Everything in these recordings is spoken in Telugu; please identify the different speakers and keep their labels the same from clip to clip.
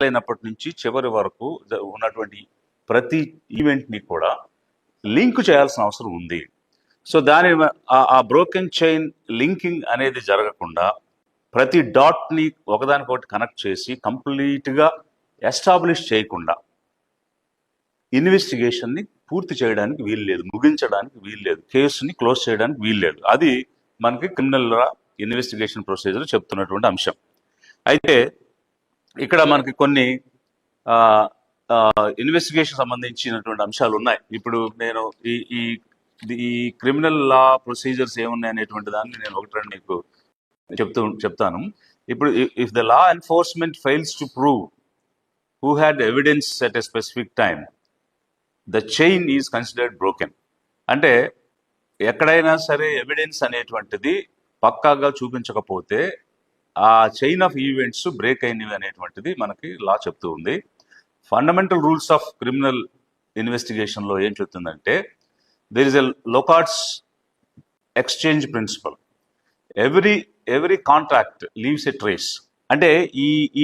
Speaker 1: మొదలైనప్పటి నుంచి చివరి వరకు ఉన్నటువంటి ప్రతి ఈవెంట్ని కూడా లింక్ చేయాల్సిన అవసరం ఉంది. సో ఆ బ్రోకెన్ చైన్ లింకింగ్ అనేది జరగకుండా ప్రతి డాట్ని ఒకదానికొకటి కనెక్ట్ చేసి కంప్లీట్గా ఎస్టాబ్లిష్ చేయకుండా ఇన్వెస్టిగేషన్ని పూర్తి చేయడానికి వీల్లేదు, ముగించడానికి వీల్లేదు, కేసుని క్లోజ్ చేయడానికి వీల్లేదు. అది మనకి క్రిమినల్ ఇన్వెస్టిగేషన్ ప్రొసీజర్ చెప్తున్నటువంటి అంశం. అయితే ఇక్కడ మనకి కొన్ని ఇన్వెస్టిగేషన్ సంబంధించినటువంటి అంశాలు ఉన్నాయి. ఇప్పుడు నేను ఈ క్రిమినల్ లా ప్రొసీజర్స్ ఏమున్నాయి అనేటువంటి దాన్ని నేను ఒకటి రెండు మీకు చెప్తాను. ఇప్పుడు if the law enforcement fails to prove who had evidence at a specific time, the chain is considered broken. అంటే ఎక్కడైనా సరే ఎవిడెన్స్ అనేటువంటిది పక్కాగా చూపించకపోతే ఆ చైన్ ఆఫ్ ఈవెంట్స్ బ్రేక్ అయినవి అనేటువంటిది మనకి లా చెప్తూ ఉంది. ఫండమెంటల్ రూల్స్ ఆఫ్ క్రిమినల్ ఇన్వెస్టిగేషన్లో ఏం చెప్తుందంటే there is a Locard's exchange principle. Every contract leaves a trace. అంటే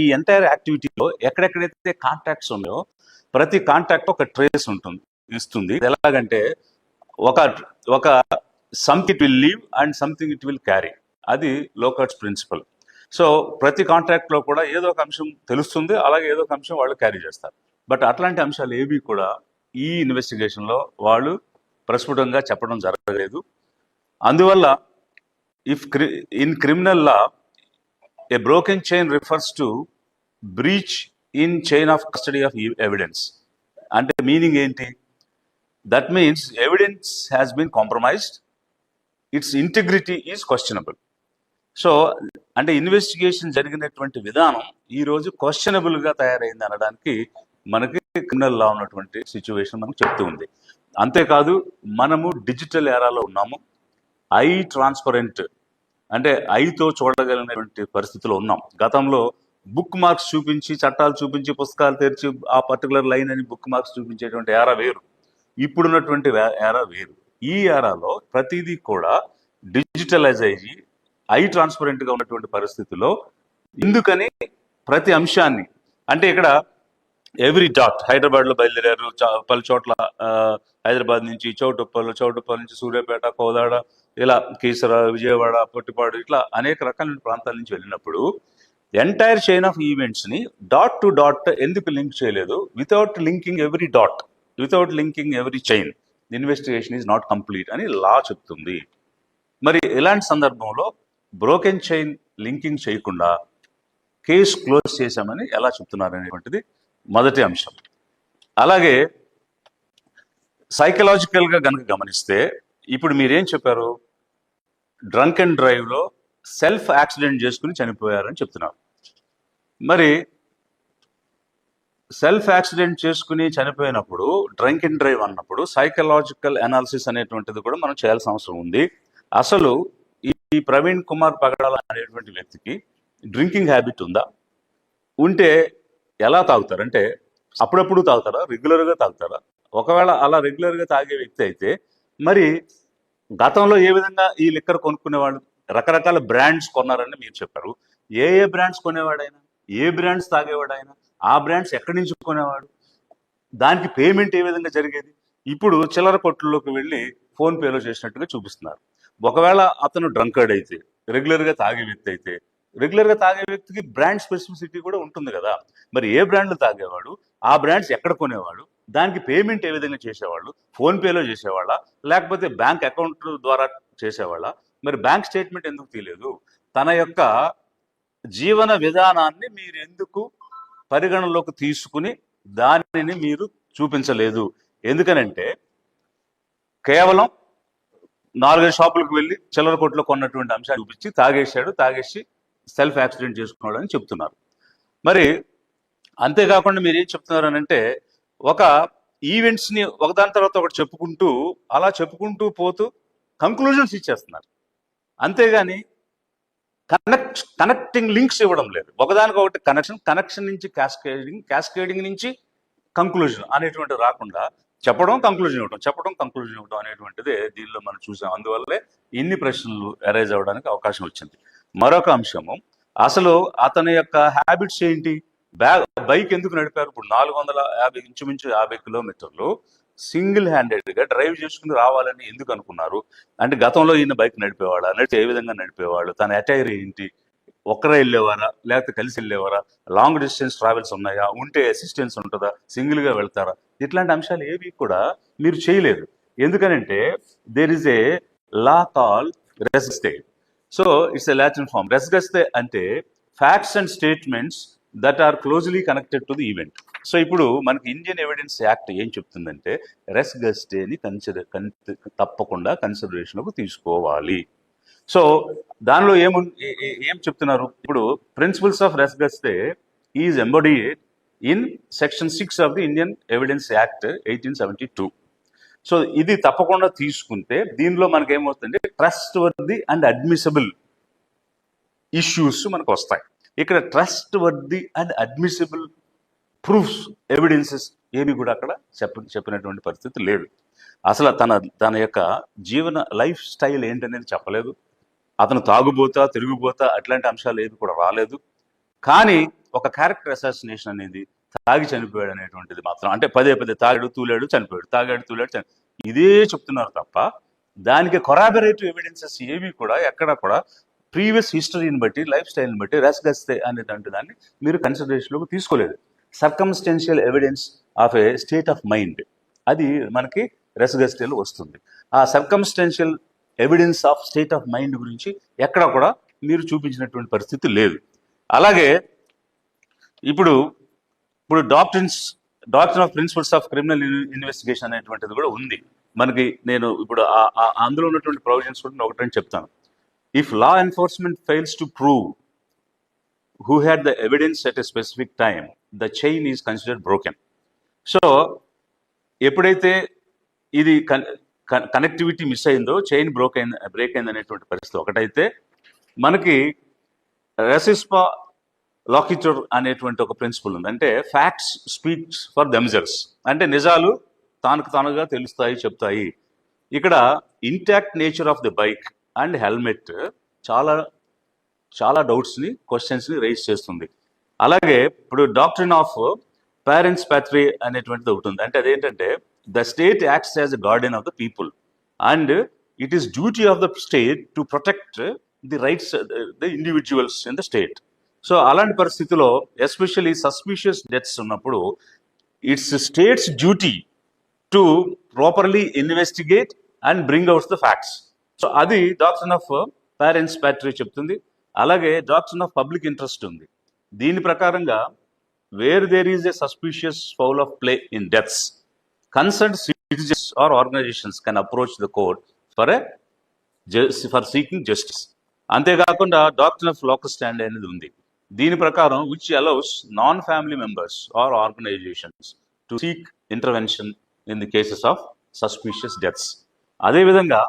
Speaker 1: ఈ ఎంటైర్ యాక్టివిటీలో ఎక్కడెక్కడైతే కాంట్రాక్ట్స్ ఉన్నాయో ప్రతి కాంట్రాక్ట్ ఒక ట్రేస్ ఇస్తుంది. ఎలాగంటే ఒక something it will leave and something it will carry. అది లోకాట్స్ ప్రిన్సిపల్. సో ప్రతి కాంట్రాక్ట్లో కూడా ఏదో ఒక అంశం తెలుస్తుంది, అలాగే ఏదో ఒక అంశం వాళ్ళు క్యారీ చేస్తారు. బట్ అట్లాంటి అంశాలు ఏవి కూడా ఈ ఇన్వెస్టిగేషన్లో వాళ్ళు ప్రస్ఫుటంగా చెప్పడం జరగలేదు. అందువల్ల in criminal law, a broken chain refers to breach in chain of custody of evidence. And the meaning enti? That means evidence has been compromised, its integrity is questionable. So అంటే ఇన్వెస్టిగేషన్ జరిగినటువంటి విధానం ఈరోజు క్వశ్చనబుల్గా తయారైంది అనడానికి మనకి క్రిమినల్ లా ఉన్నటువంటి సిచ్యువేషన్ మనకు చెప్తూ ఉంది. అంతేకాదు మనము డిజిటల్ ఎరాలో ఉన్నాము. ఐ ట్రాన్స్పరెంట్ అంటే ఐతో చూడగలిగినటువంటి పరిస్థితిలో ఉన్నాం. గతంలో బుక్ మార్క్స్ చూపించి, చట్టాలు చూపించి, పుస్తకాలు తెరిచి ఆ పర్టికులర్ లైన్ అని బుక్ మార్క్స్ చూపించేటువంటి ఏరా వేరు, ఇప్పుడున్నటువంటి ఏరా వేరు. ఈ ఏరాలో ప్రతిదీ కూడా డిజిటలైజ్ అయ్యి ఐ ట్రాన్స్పరెంట్గా ఉన్నటువంటి పరిస్థితిలో ఎందుకని ప్రతి అంశాన్ని అంటే ఇక్కడ ఎవ్రీ డాట్ హైదరాబాద్లో బయలుదేరారు, పలు చోట్ల హైదరాబాద్ నుంచి చౌటుప్పల్ నుంచి సూర్యాపేట, కోదాడ, ఇలా కీసర, విజయవాడ, పొట్టిపాడు, ఇట్లా అనేక రకాల ప్రాంతాల నుంచి వెళ్ళినప్పుడు ఎంటైర్ చైన్ ఆఫ్ ఈవెంట్స్ని డాట్ టు డాట్ ఎందుకు లింక్ చేయలేదు? Without linking every dot, without linking every chain, investigation is not complete అని లా చెప్తుంది. మరి ఇలాంటి సందర్భంలో బ్రోకెన్ చైన్ లింకింగ్ చేయకుండా కేసు క్లోజ్ చేశామని ఎలా చెప్తున్నారు అనేటువంటిది మొదటి అంశం. అలాగే సైకలాజికల్గా కనుక గమనిస్తే ఇప్పుడు మీరేం చెప్పారు? డ్రంక్ అండ్ డ్రైవ్లో సెల్ఫ్ యాక్సిడెంట్ చేసుకుని చనిపోయారని చెప్తున్నారు. మరి సెల్ఫ్ యాక్సిడెంట్ చేసుకుని చనిపోయినప్పుడు డ్రంక్ అండ్ డ్రైవ్ అన్నప్పుడు సైకలాజికల్ అనాలిసిస్ అనేటువంటిది కూడా మనం చేయాల్సిన అవసరం ఉంది. అసలు ఈ ప్రవీణ్ కుమార్ పగడాల అనేటువంటి వ్యక్తికి డ్రింకింగ్ హ్యాబిట్ ఉందా? ఉంటే ఎలా తాగుతారు? అంటే అప్పుడప్పుడు తాగుతారా? రెగ్యులర్గా తాగుతారా? ఒకవేళ అలా రెగ్యులర్గా తాగే వ్యక్తి అయితే మరి గతంలో ఏ విధంగా ఈ లిక్కర్ కొనుక్కునేవాళ్ళు? రకరకాల బ్రాండ్స్ కొన్నారని మీరు చెప్పారు. ఏ బ్రాండ్స్ కొనేవాడైనా, ఏ బ్రాండ్స్ తాగేవాడైనా, ఆ బ్రాండ్స్ ఎక్కడి నుంచి కొనేవాడు, దానికి పేమెంట్ ఏ విధంగా జరిగేది? ఇప్పుడు చిల్లర కొట్టుల్లోకి వెళ్ళి ఫోన్పేలో చేసినట్టుగా చూపిస్తున్నారు. ఒకవేళ అతను డ్రంకర్డ్ అయితే, రెగ్యులర్గా తాగే వ్యక్తి అయితే, రెగ్యులర్గా తాగే వ్యక్తికి బ్రాండ్ స్పెసిఫిసిటీ కూడా ఉంటుంది కదా. మరి ఏ బ్రాండ్లు తాగేవాడు, ఆ బ్రాండ్స్ ఎక్కడ కొనేవాడు, దానికి పేమెంట్ ఏ విధంగా చేసేవాళ్ళు? ఫోన్పేలో చేసేవాళ్ళ, లేకపోతే బ్యాంక్ అకౌంట్ ద్వారా చేసేవాళ్ళ? మరి బ్యాంక్ స్టేట్మెంట్ ఎందుకు తీయలేదు? తన యొక్క జీవన విధానాన్ని మీరు ఎందుకు పరిగణలోకి తీసుకుని దానిని మీరు చూపించలేదు? ఎందుకనంటే కేవలం 4-5 షాపులకు వెళ్ళి చిల్లర కొట్లో కొన్నటువంటి అంశాలు చూపించి తాగేసి సెల్ఫ్ యాక్సిడెంట్ చేసుకున్నాడు అని చెప్తున్నారు. మరి అంతేకాకుండా మీరు ఏం చెప్తున్నారు అని అంటే ఒక ఈవెంట్స్ని ఒకదాని తర్వాత ఒకటి చెప్పుకుంటూ పోతూ కంక్లూజన్స్ ఇచ్చేస్తున్నారు. అంతేగాని కనెక్టింగ్ లింక్స్ ఇవ్వడం లేదు. ఒకదానికొకటి కనెక్షన్ నుంచి క్యాస్కేడింగ్ నుంచి కంక్లూజన్ అనేటువంటి రాకుండా చెప్పడం కంక్లూజన్ ఇవ్వడం అనేటువంటిదే దీనిలో మనం చూసాం. అందువల్లే ఇన్ని ప్రశ్నలు అరైజ్ అవ్వడానికి అవకాశం వచ్చింది. మరొక అంశము, అసలు అతని యొక్క హ్యాబిట్స్ ఏంటి? బైక్ ఎందుకు నడిపారు? ఇప్పుడు 450 ఇంచుమించు 50 కిలోమీటర్లు సింగిల్ హ్యాండెడ్గా డ్రైవ్ చేసుకుని రావాలని ఎందుకు అనుకున్నారు? అంటే గతంలో ఈయన బైక్ నడిపేవాడా? నడిచి ఏ విధంగా నడిపేవాడు? తన అటైర్ ఏంటి? ఒక్కరే వెళ్ళేవారా, లేకపోతే కలిసి వెళ్ళేవారా? లాంగ్ డిస్టెన్స్ ట్రావెల్స్ ఉన్నాయా? ఉంటే అసిస్టెన్స్ ఉంటుందా? సింగిల్గా వెళ్తారా? ఇట్లాంటి అంశాలు ఏవి కూడా మీరు చేయలేదు. ఎందుకనంటే there is a law call res gestae. So it's a Latin form. Res gestae అంటే facts and statements that are closely connected to the event. So ఇప్పుడు మనకి ఇండియన్ ఎవిడెన్స్ యాక్ట్ ఏం చెప్తుందంటే రెస్గెస్టేని తప్పకుండా కన్సిడరేషన్లోకి తీసుకోవాలి. సో దానిలో ఏం చెప్తున్నారు? ఇప్పుడు principles of res gestae is embodied in section 6 of the Indian evidence act 1872. So ఇది తప్పకుండా తీసుకుంటే దీనిలో మనకి ఏమవుతుందంటే trustworthy and admissible issues మనకు వస్తాయి. ఇక్కడ trustworthy and admissible proofs, evidences ఏమి కూడా అక్కడ చెప్పినటువంటి పరిస్థితి లేదు. అసలు తన యొక్క జీవన లైఫ్ స్టైల్ ఏంటనేది చెప్పలేదు. అతను తాగుబోతా, తిరుగుబోతా అట్లాంటి అంశాలు ఏవి కూడా రాలేదు. కానీ ఒక క్యారెక్టర్ అసాసినేషన్ అనేది, తాగి చనిపోయాడు అనేటువంటిది మాత్రం, అంటే పదే తాగాడు, తూలాడు, చనిపోయాడు, తాగాడు, తూలాడు, ఇదే చెప్తున్నారు తప్ప దానికి కొరాబరేటివ్ ఎవిడెన్సెస్ ఏవి కూడా ఎక్కడ కూడా ప్రీవియస్ హిస్టరీని బట్టి, లైఫ్ స్టైల్ని బట్టి రెస్గెస్తే అనేటువంటి దాన్ని మీరు కన్సిడరేషన్లోకి తీసుకోలేదు. Circumstantial evidence of a state of mind, అది మనకి రెస్గెస్టేలో వస్తుంది. ఆ circumstantial evidence of state of mind గురించి ఎక్కడ కూడా మీరు చూపించినటువంటి పరిస్థితి లేదు. అలాగే ఇప్పుడు doctrine of principles of criminal investigation అనేటువంటిది కూడా ఉంది మనకి. నేను ఇప్పుడు అందులో ఉన్నటువంటి ప్రొవిజన్స్ కూడా ఒకటి చెప్తాను. If law enforcement fails to prove who had the evidence at a specific time, the chain is considered broken. So ఎప్పుడైతే ఇది కనెక్టివిటీ మిస్ అయిందో, చైన్ బ్రేక్ అయింది అనేటువంటి పరిస్థితి ఒకటైతే, మనకి రెసిస్పా లాకిటర్ అనేటువంటి ఒక ప్రిన్సిపల్ ఉంది. అంటే ఫ్యాక్ట్స్ స్పీక్స్ ఫర్ దెమ్సెల్వ్స్, అంటే నిజాలు తానుగా తెలుస్తాయి, చెప్తాయి. ఇక్కడ intact nature of the bike and helmet చాలా డౌట్స్ని, క్వశ్చన్స్ని రైజ్ చేస్తుంది. అలాగే ఇప్పుడు డాక్ట్రిన్ ఆఫ్ పేరెంట్స్ ప్యాట్రీ అనేటువంటిది ఒకటి ఉంది. అంటే అదేంటంటే the state acts as a guardian of the people and it is duty of the state to protect the rights the individuals in the state. So అలాంటి పరిస్థితిలో ఎస్పెషల్లీ సస్పిషియస్ డెత్స్ ఉన్నప్పుడు it's state's duty to properly investigate and bring out the facts. So అది డాక్ట్రిన్ ఆఫ్ పేరెంట్స్ ప్యాట్రీ చెప్తుంది. అలాగే డాక్ట్రిన్ ఆఫ్ పబ్లిక్ ఇంట్రెస్ట్ ఉంది. దీని ప్రకారంగా where there is a suspicious foul of play in deaths, concerned citizens or organisations can approach the court for seeking justice. అంతేకాకుండా డాక్ట్రిన్ ఆఫ్ లోకల్ స్టాండ్ అనేది ఉంది. దీని ప్రకారం which allows non family members or organisations to seek intervention in the cases of suspicious deaths. అదేవిధంగా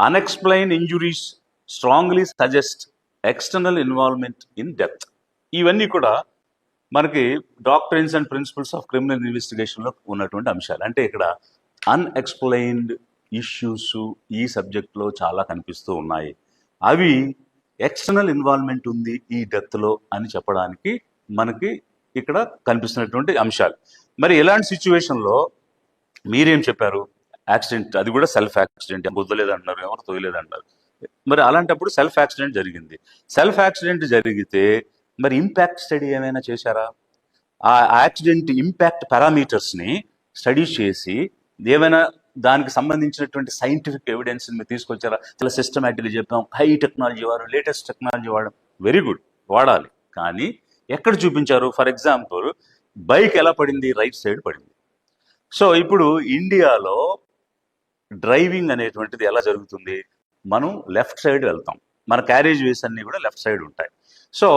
Speaker 1: unexplained injuries strongly suggest external involvement in death. ఇవన్నీ కూడా మనకి doctrines and principles of criminal ఇన్వెస్టిగేషన్లో ఉన్నటువంటి అంశాలు. అంటే ఇక్కడ అన్ఎక్స్ప్లెయిన్డ్ ఇష్యూస్ ఈ సబ్జెక్ట్లో చాలా కనిపిస్తూ ఉన్నాయి. అవి ఎక్స్టర్నల్ ఇన్వాల్వ్మెంట్ ఉంది ఈ డెత్లో అని చెప్పడానికి మనకి ఇక్కడ కనిపిస్తున్నటువంటి అంశాలు. మరి ఇలాంటి సిచ్యువేషన్లో మీరేం చెప్పారు? యాక్సిడెంట్, అది కూడా సెల్ఫ్ యాక్సిడెంట్, గుద్దలేదంటున్నారు, ఎవరు తోయలేదంటారు. మరి అలాంటప్పుడు సెల్ఫ్ యాక్సిడెంట్ జరిగింది. సెల్ఫ్ యాక్సిడెంట్ జరిగితే మరి ఇంపాక్ట్ స్టడీ ఏమైనా చేశారా? ఆ యాక్సిడెంట్ ఇంపాక్ట్ పారామీటర్స్ని స్టడీ చేసి ఏమైనా దానికి సంబంధించినటువంటి సైంటిఫిక్ ఎవిడెన్స్ మీరు తీసుకొచ్చారా? చాలా సిస్టమేటిక్గా చెప్పాం, హై టెక్నాలజీ వాడు, లేటెస్ట్ టెక్నాలజీ వాడడం, వెరీ గుడ్, వాడాలి. కానీ ఎక్కడ చూపించారు? ఫర్ ఎగ్జాంపుల్ బైక్ ఎలా పడింది? రైట్ సైడ్ పడింది. సో ఇప్పుడు ఇండియాలో డ్రైవింగ్ అనేటువంటిది ఎలా జరుగుతుంది? మనం లెఫ్ట్ సైడ్ వెళ్తాం, మన క్యారేజ్ వేస్ అన్నీ కూడా లెఫ్ట్ సైడ్ ఉంటాయి. సో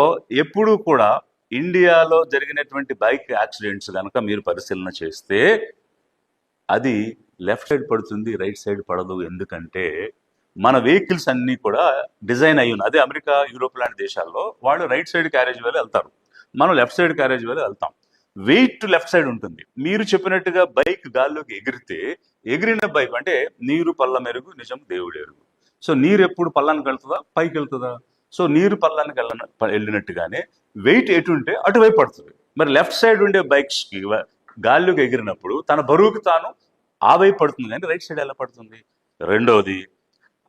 Speaker 1: ఎప్పుడు కూడా ఇండియాలో జరిగినటువంటి బైక్ యాక్సిడెంట్స్ కనుక మీరు పరిశీలన చేస్తే అది లెఫ్ట్ సైడ్ పడుతుంది, రైట్ సైడ్ పడదు. ఎందుకంటే మన వెహికల్స్ అన్నీ కూడా డిజైన్ అయ్యి ఉన్నాయి. అదే అమెరికా, యూరోప్ లాంటి దేశాల్లో వాళ్ళు రైట్ సైడ్ క్యారేజ్ వేలు వెళ్తారు, మనం లెఫ్ట్ సైడ్ క్యారేజ్ వేలు వెళ్తాం. వెయిట్ లెఫ్ట్ సైడ్ ఉంటుంది. మీరు చెప్పినట్టుగా బైక్ గాల్లోకి ఎగిరితే, ఎగిరిన బైక్ అంటే నీరు పల్ల మెరుగు, నిజం దేవుడు ఎరుగు. సో నీరు ఎప్పుడు పల్లానికి వెళ్తుందా? పైకి వెళ్తుందా? సో నీరు పల్లానికి వెళ్ళినట్టుగానే వెయిట్ ఎటు ఉంటే అటువైపు పడుతుంది. మరి లెఫ్ట్ సైడ్ ఉండే బైక్స్కి గాల్లోకి ఎగిరినప్పుడు తన బరువుకి తాను ఆ వైపు పడుతుంది, కానీ రైట్ సైడ్ ఎలా పడుతుంది? రెండోది,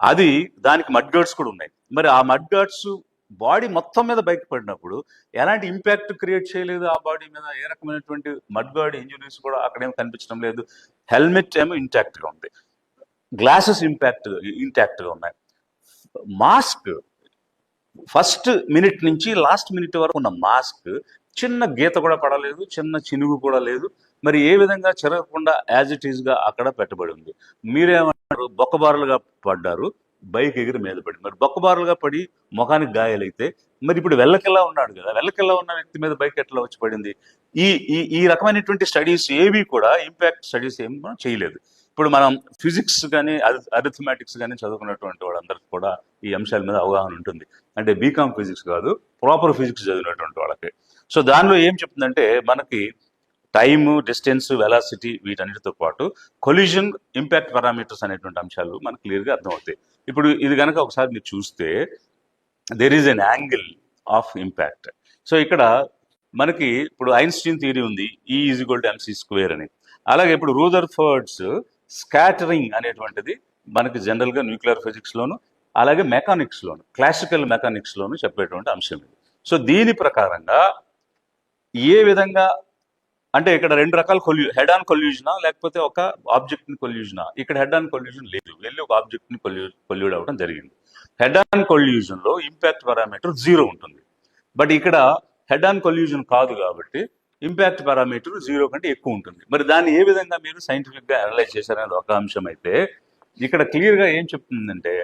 Speaker 1: అది దానికి మడ్ గార్డ్స్ కూడా ఉన్నాయి. మరి ఆ మడ్ గార్డ్స్ బాడీ మొత్తం మీద బైక్ పడినప్పుడు ఎలాంటి ఇంపాక్ట్ క్రియేట్ చేయలేదు ఆ బాడీ మీద, ఏ రకమైనటువంటి మడ్ గార్డ్ ఇంజురీస్ కూడా అక్కడేమో కనిపించడం లేదు. హెల్మెట్ ఏమో ఇంటాక్ట్గా ఉంది, గ్లాసెస్ ఇంటాక్ట్గా ఉన్నాయి. మాస్క్ ఫస్ట్ మినిట్ నుంచి లాస్ట్ మినిట్ వరకు ఉన్న మాస్క్ చిన్న గీత కూడా పడలేదు, చిన్న చినుగు కూడా లేదు. మరి ఏ విధంగా చెరగకుండా యాజ్ ఇట్ ఈస్గా అక్కడ పెట్టబడి ఉంది. మీరేమంటారు? బొక్కబారులుగా పడ్డారు, బైక్ ఎగిరి మీద పడి. మరి బొక్కబారులుగా పడి ముఖానికి గాయాలైతే మరి ఇప్పుడు వెల్లకెల్లా ఉన్నాడు కదా, వెల్లకెల్లా ఉన్న వ్యక్తి మీద బైక్ ఎట్లా వచ్చి పడింది? ఈ ఈ ఈ రకమైనటువంటి స్టడీస్ ఏవి కూడా, ఇంపాక్ట్ స్టడీస్ ఏమి మనం చేయలేదు. ఇప్పుడు మనం ఫిజిక్స్ కానీ అరిథమెటిక్స్ కానీ చదువుకున్నటువంటి వాళ్ళందరికీ కూడా ఈ అంశాల మీద అవగాహన ఉంటుంది. అంటే బీకామ్ ఫిజిక్స్ కాదు, ప్రాపర్ ఫిజిక్స్ చదివినటువంటి వాళ్ళకి. సో దానిలో ఏం చెప్తుందంటే మనకి టైము, డిస్టెన్స్, వెలాసిటీ వీటన్నిటితో పాటు కొలిజన్, ఇంపాక్ట్ పారామీటర్స్ అనేటువంటి అంశాలు మనకు క్లియర్గా అర్థమవుతాయి. ఇప్పుడు ఇది కనుక ఒకసారి మీరు చూస్తే there is an angle of impact. So ఇక్కడ మనకి ఇప్పుడు ఐన్స్టీన్ థియరీ ఉంది, E = mc² అని. అలాగే ఇప్పుడు రూదర్ఫర్డ్స్ స్కాటరింగ్ అనేటువంటిది మనకి జనరల్గా న్యూక్లియర్ ఫిజిక్స్లోను, అలాగే మెకానిక్స్లోను, క్లాసికల్ మెకానిక్స్లోను చెప్పేటువంటి అంశం ఇది. సో దీని ప్రకారంగా ఏ విధంగా అంటే ఇక్కడ రెండు రకాల హెడ్ ఆన్ కొల్యూజనా లేకపోతే ఒక ఆబ్జెక్ట్ని కొల్యూజనా? ఇక్కడ హెడ్ ఆన్ కొల్యూజన్ లేదు, వెళ్ళి ఒక ఆబ్జెక్ట్ని కొల్యూడ్ అవ్వడం జరిగింది. హెడ్ ఆన్ కొల్యూజన్లో ఇంపాక్ట్ పారామీటర్ 0 ఉంటుంది. బట్ ఇక్కడ హెడ్ ఆన్ కొల్యూజన్ కాదు కాబట్టి ఇంపాక్ట్ పారామీటర్ 0 కంటే ఎక్కువ ఉంటుంది. మరి దాన్ని ఏ విధంగా మీరు సైంటిఫిక్గా అనలైజ్ చేశారనేది ఒక అంశం అయితే, ఇక్కడ క్లియర్గా ఏం చెప్తుందంటే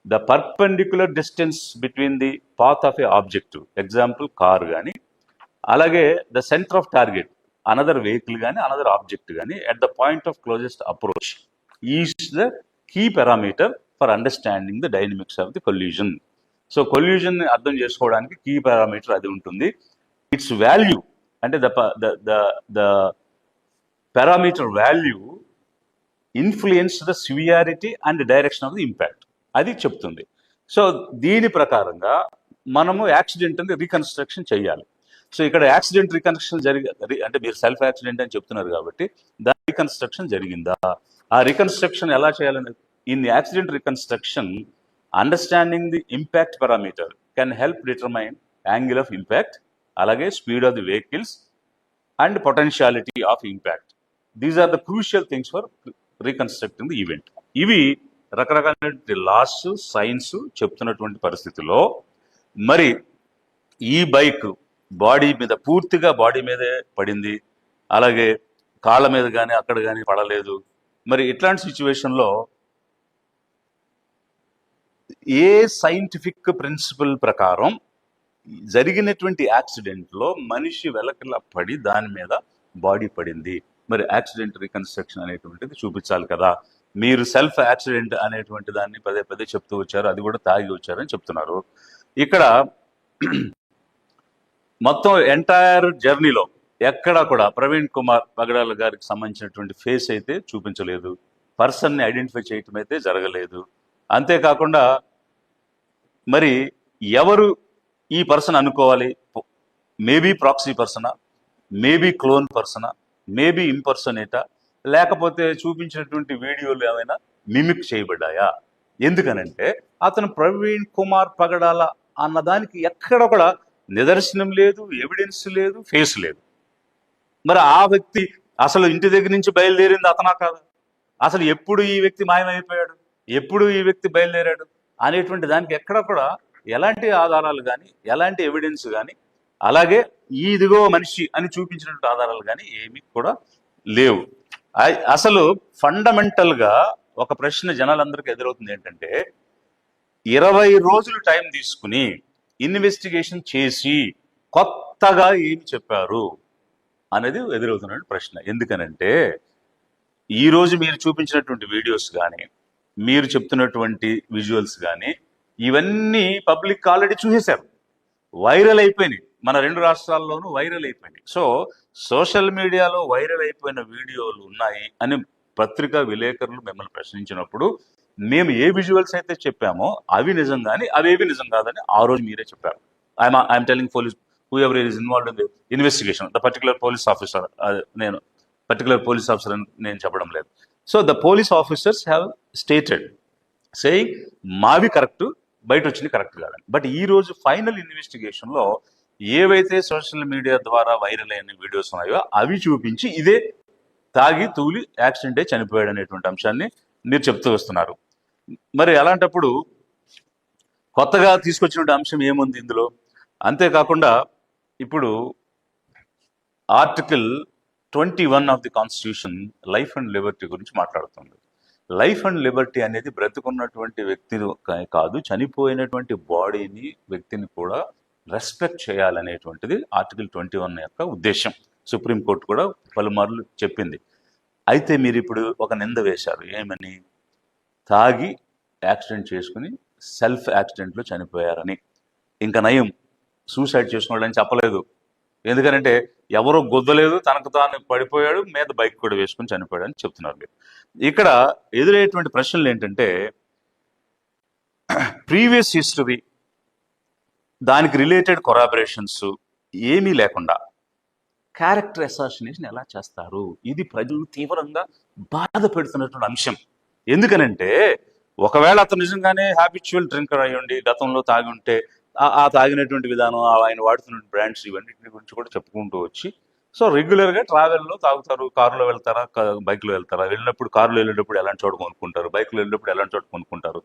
Speaker 1: the perpendicular distance between the path of a objective, example car కానీ, అలాగే the centre of target another vehicle కానీ అనదర్ ఆబ్జెక్ట్ కానీ at the point of closest approach is the key parameter for understanding the dynamics of the collision. So collision అర్థం చేసుకోవడానికి కీ పారామీటర్ అది ఉంటుంది. ఇట్స్ వాల్యూ అంటే the parameter value influence the severity and direction of the impact, అది చెప్తుంది. సో దీని ప్రకారంగా మనము యాక్సిడెంట్ని రీకన్స్ట్రక్షన్ చేయాలి. సో ఇక్కడ యాక్సిడెంట్ రీకన్స్ట్రక్షన్ అంటే మీరు సెల్ఫ్ యాక్సిడెంట్ అని చెప్తున్నారు కాబట్టి దాని రీకన్స్ట్రక్షన్ జరిగిందా, ఆ రీకన్స్ట్రక్షన్ ఎలా చేయాలని, in accident reconstruction understanding the impact parameter can help determine angle of impact, అలాగే speed of the vehicles and potentiality of impact. These are the crucial things for reconstructing the event. ఇవి రకరకాలైనటువంటి లాస్, సైన్స్ చెప్తున్నటువంటి పరిస్థితిలో మరి ఈ బైక్ బాడీ మీద పూర్తిగా బాడీ మీదే పడింది, అలాగే కాళ్ళ మీద కానీ అక్కడ కానీ పడలేదు. మరి ఇట్లాంటి సిచ్యువేషన్లో ఏ సైంటిఫిక్ ప్రిన్సిపల్ ప్రకారం జరిగినటువంటి యాక్సిడెంట్లో మనిషి వెలకలా పడి దాని మీద బాడీ పడింది? మరి యాక్సిడెంట్ రీకన్స్ట్రక్షన్ అనేటువంటిది చూపించాలి కదా. మీరు సెల్ఫ్ యాక్సిడెంట్ అనేటువంటి దాన్ని పదే పదే చెప్తూ వచ్చారు, అది కూడా తాగి వచ్చారని చెప్తున్నారు. ఇక్కడ మొత్తం ఎంటైర్ జర్నీలో ఎక్కడా కూడా ప్రవీణ్ కుమార్ పగడాల గారికి సంబంధించినటువంటి ఫేస్ అయితే చూపించలేదు, పర్సన్ని ఐడెంటిఫై చేయటం అయితే జరగలేదు. అంతేకాకుండా మరి ఎవరు ఈ పర్సన్ అనుకోవాలి? మేబీ ప్రాక్సీ పర్సనా, మేబీ క్లోన్ పర్సనా, మేబీ ఇంపర్సనేటా, లేకపోతే చూపించినటువంటి వీడియోలు ఏమైనా మిమిక్ చేయబడ్డాయా? ఎందుకనంటే అతను ప్రవీణ్ కుమార్ పగడాల అన్నదానికి ఎక్కడ కూడా నిదర్శనం లేదు, ఎవిడెన్స్ లేదు, ఫేస్ లేదు. మరి ఆ వ్యక్తి అసలు ఇంటి దగ్గర నుంచి బయలుదేరింది అతనా కాదు, అసలు ఎప్పుడు ఈ వ్యక్తి మాయమైపోయాడు, ఎప్పుడు ఈ వ్యక్తి బయలుదేరాడు అనేటువంటి దానికి ఎక్కడ కూడా ఎలాంటి ఆధారాలు కానీ ఎలాంటి ఎవిడెన్స్ కానీ, అలాగే ఇదిగో మనిషి అని చూపించినటువంటి ఆధారాలు కానీ ఏమీ కూడా లేవు. అసలు ఫండమెంటల్గా ఒక ప్రశ్న జనాలందరికీ ఎదురవుతుంది ఏంటంటే 20 రోజులు టైం తీసుకుని ఇన్వెస్టిగేషన్ చేసి కొత్తగా ఏమి చెప్పారు అనేది ఎదురవుతున్న ప్రశ్న. ఎందుకనంటే ఈరోజు మీరు చూపించినటువంటి వీడియోస్ కానీ మీరు చెప్తున్నటువంటి విజువల్స్ కానీ ఇవన్నీ పబ్లిక్ ఆల్రెడీ చూసేశారు, వైరల్ అయిపోయినాయి, మన 2 రాష్ట్రాల్లోనూ వైరల్ అయిపోయినాయి. సో సోషల్ మీడియాలో వైరల్ అయిపోయిన వీడియోలు ఉన్నాయి అని పత్రికా విలేకరులు మిమ్మల్ని ప్రశ్నించినప్పుడు మేము ఏ విజువల్స్ అయితే చెప్పామో అవి నిజం కానీ అవేవి నిజం కాదని ఆ రోజు మీరే చెప్పారు. I'm telling who ever is involved in the investigation, the particular police officer, నేను పర్టికులర్ పోలీస్ ఆఫీసర్ అని నేను చెప్పడం లేదు. So the police officers have stated saying మావి కరెక్ట్, బయట వచ్చింది కరెక్ట్ కాదని. బట్ ఈ రోజు ఫైనల్ ఇన్వెస్టిగేషన్లో ఏవైతే సోషల్ మీడియా ద్వారా వైరల్ అయిన వీడియోస్ ఉన్నాయో అవి చూపించి ఇదే తాగి తూలి యాక్సిడెంట్ అయి చనిపోయాడు అనేటువంటి అంశాన్ని మీరు చెప్తూ వస్తున్నారు. మరి అలాంటప్పుడు కొత్తగా తీసుకొచ్చినటువంటి అంశం ఏముంది ఇందులో? అంతేకాకుండా ఇప్పుడు article 21 of the constitution life and Liberty గురించి మాట్లాడుతుంది. లైఫ్ అండ్ లిబర్టీ అనేది బ్రతుకున్నటువంటి వ్యక్తి కాదు, చనిపోయినటువంటి బాడీని, వ్యక్తిని కూడా రెస్పెక్ట్ చేయాలనేటువంటిది ఆర్టికల్ 21 యొక్క ఉద్దేశం. సుప్రీంకోర్టు కూడా పలుమార్లు చెప్పింది. అయితే మీరు ఇప్పుడు ఒక నింద వేశారు, ఏమని? తాగి యాక్సిడెంట్ చేసుకుని సెల్ఫ్ యాక్సిడెంట్లో చనిపోయారని. ఇంకా నయం, సూసైడ్ చేసుకున్నాడని చెప్పలేదు. ఎందుకంటే ఎవరో గుద్దలేదు, తనకు తాను పడిపోయాడు, మీద బైక్ కూడా వేసుకుని చనిపోయాడు అని చెప్తున్నారు మీరు. ఇక్కడ ఎదురయ్యేటువంటి ప్రశ్నలు ఏంటంటే, ప్రీవియస్ హిస్టరీ, దానికి రిలేటెడ్ కొరాబరేషన్స్ ఏమీ లేకుండా క్యారెక్టర్ అసాసినేషన్ ఎలా చేస్తారు? ఇది ప్రజలు తీవ్రంగా బాధ పెడుతున్నటువంటి అంశం. ఎందుకనంటే ఒకవేళ అతను నిజంగానే హ్యాబిచువల్ డ్రింకర్ అయ్యండి, గతంలో తాగి ఉంటే ఆ తాగినటువంటి విధానం, ఆయన వాడుతున్న బ్రాండ్స్, ఇవన్నింటి గురించి కూడా చెప్పుకుంటూ వచ్చి, సో రెగ్యులర్గా ట్రావెల్లో తాగుతారు. కారులో వెళ్తారా, బైక్లో వెళ్తారా? వెళ్ళినప్పుడు కారులో వెళ్ళేటప్పుడు ఎలాంటి చోట కొనుక్కుంటారు, బైక్లో వెళ్ళేటప్పుడు ఎలాంటి చోట కొనుక్కుంటారు,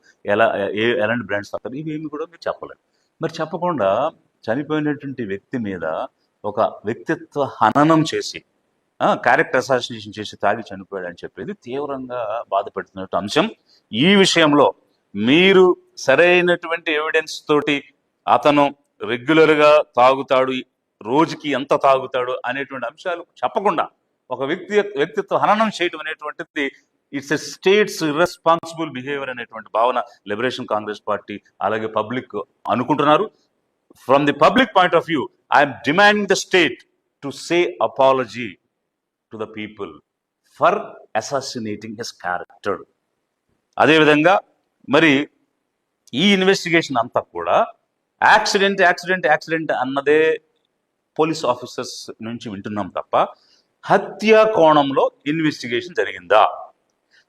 Speaker 1: ఎలాంటి బ్రాండ్స్ తాగుతారు, ఇవేమి కూడా మీరు చెప్పలేదు. మరి చెప్పకుండా చనిపోయినటువంటి వ్యక్తి మీద ఒక వ్యక్తిత్వ హననం చేసి, క్యారెక్టర్ అసాసినేషన్ చేసి తాగి చనిపోయాడు అని చెప్పేది తీవ్రంగా బాధపెడుతున్నట్టు అంశం. ఈ విషయంలో మీరు సరైనటువంటి ఎవిడెన్స్ తోటి అతను రెగ్యులర్గా రోజుకి ఎంత తాగుతాడు అనేటువంటి అంశాలు చెప్పకుండా ఒక వ్యక్తిత్వ హననం చేయడం అనేటువంటిది it's a state's irresponsible behaviour అనేటువంటి భావన లిబరేషన్ కాంగ్రెస్ పార్టీ అలాగే పబ్లిక్ అనుకుంటున్నారు. From the public point of view, I'm demanding the state to say apology to the people for assassinating his character. అదేవిధంగా మరి ఈ ఇన్వెస్టిగేషన్ అంతా కూడా యాక్సిడెంట్ అన్నదే పోలీస్ ఆఫీసర్స్ నుంచి వింటున్నాం తప్ప హత్యా కోణంలో ఇన్వెస్టిగేషన్ జరిగిందా?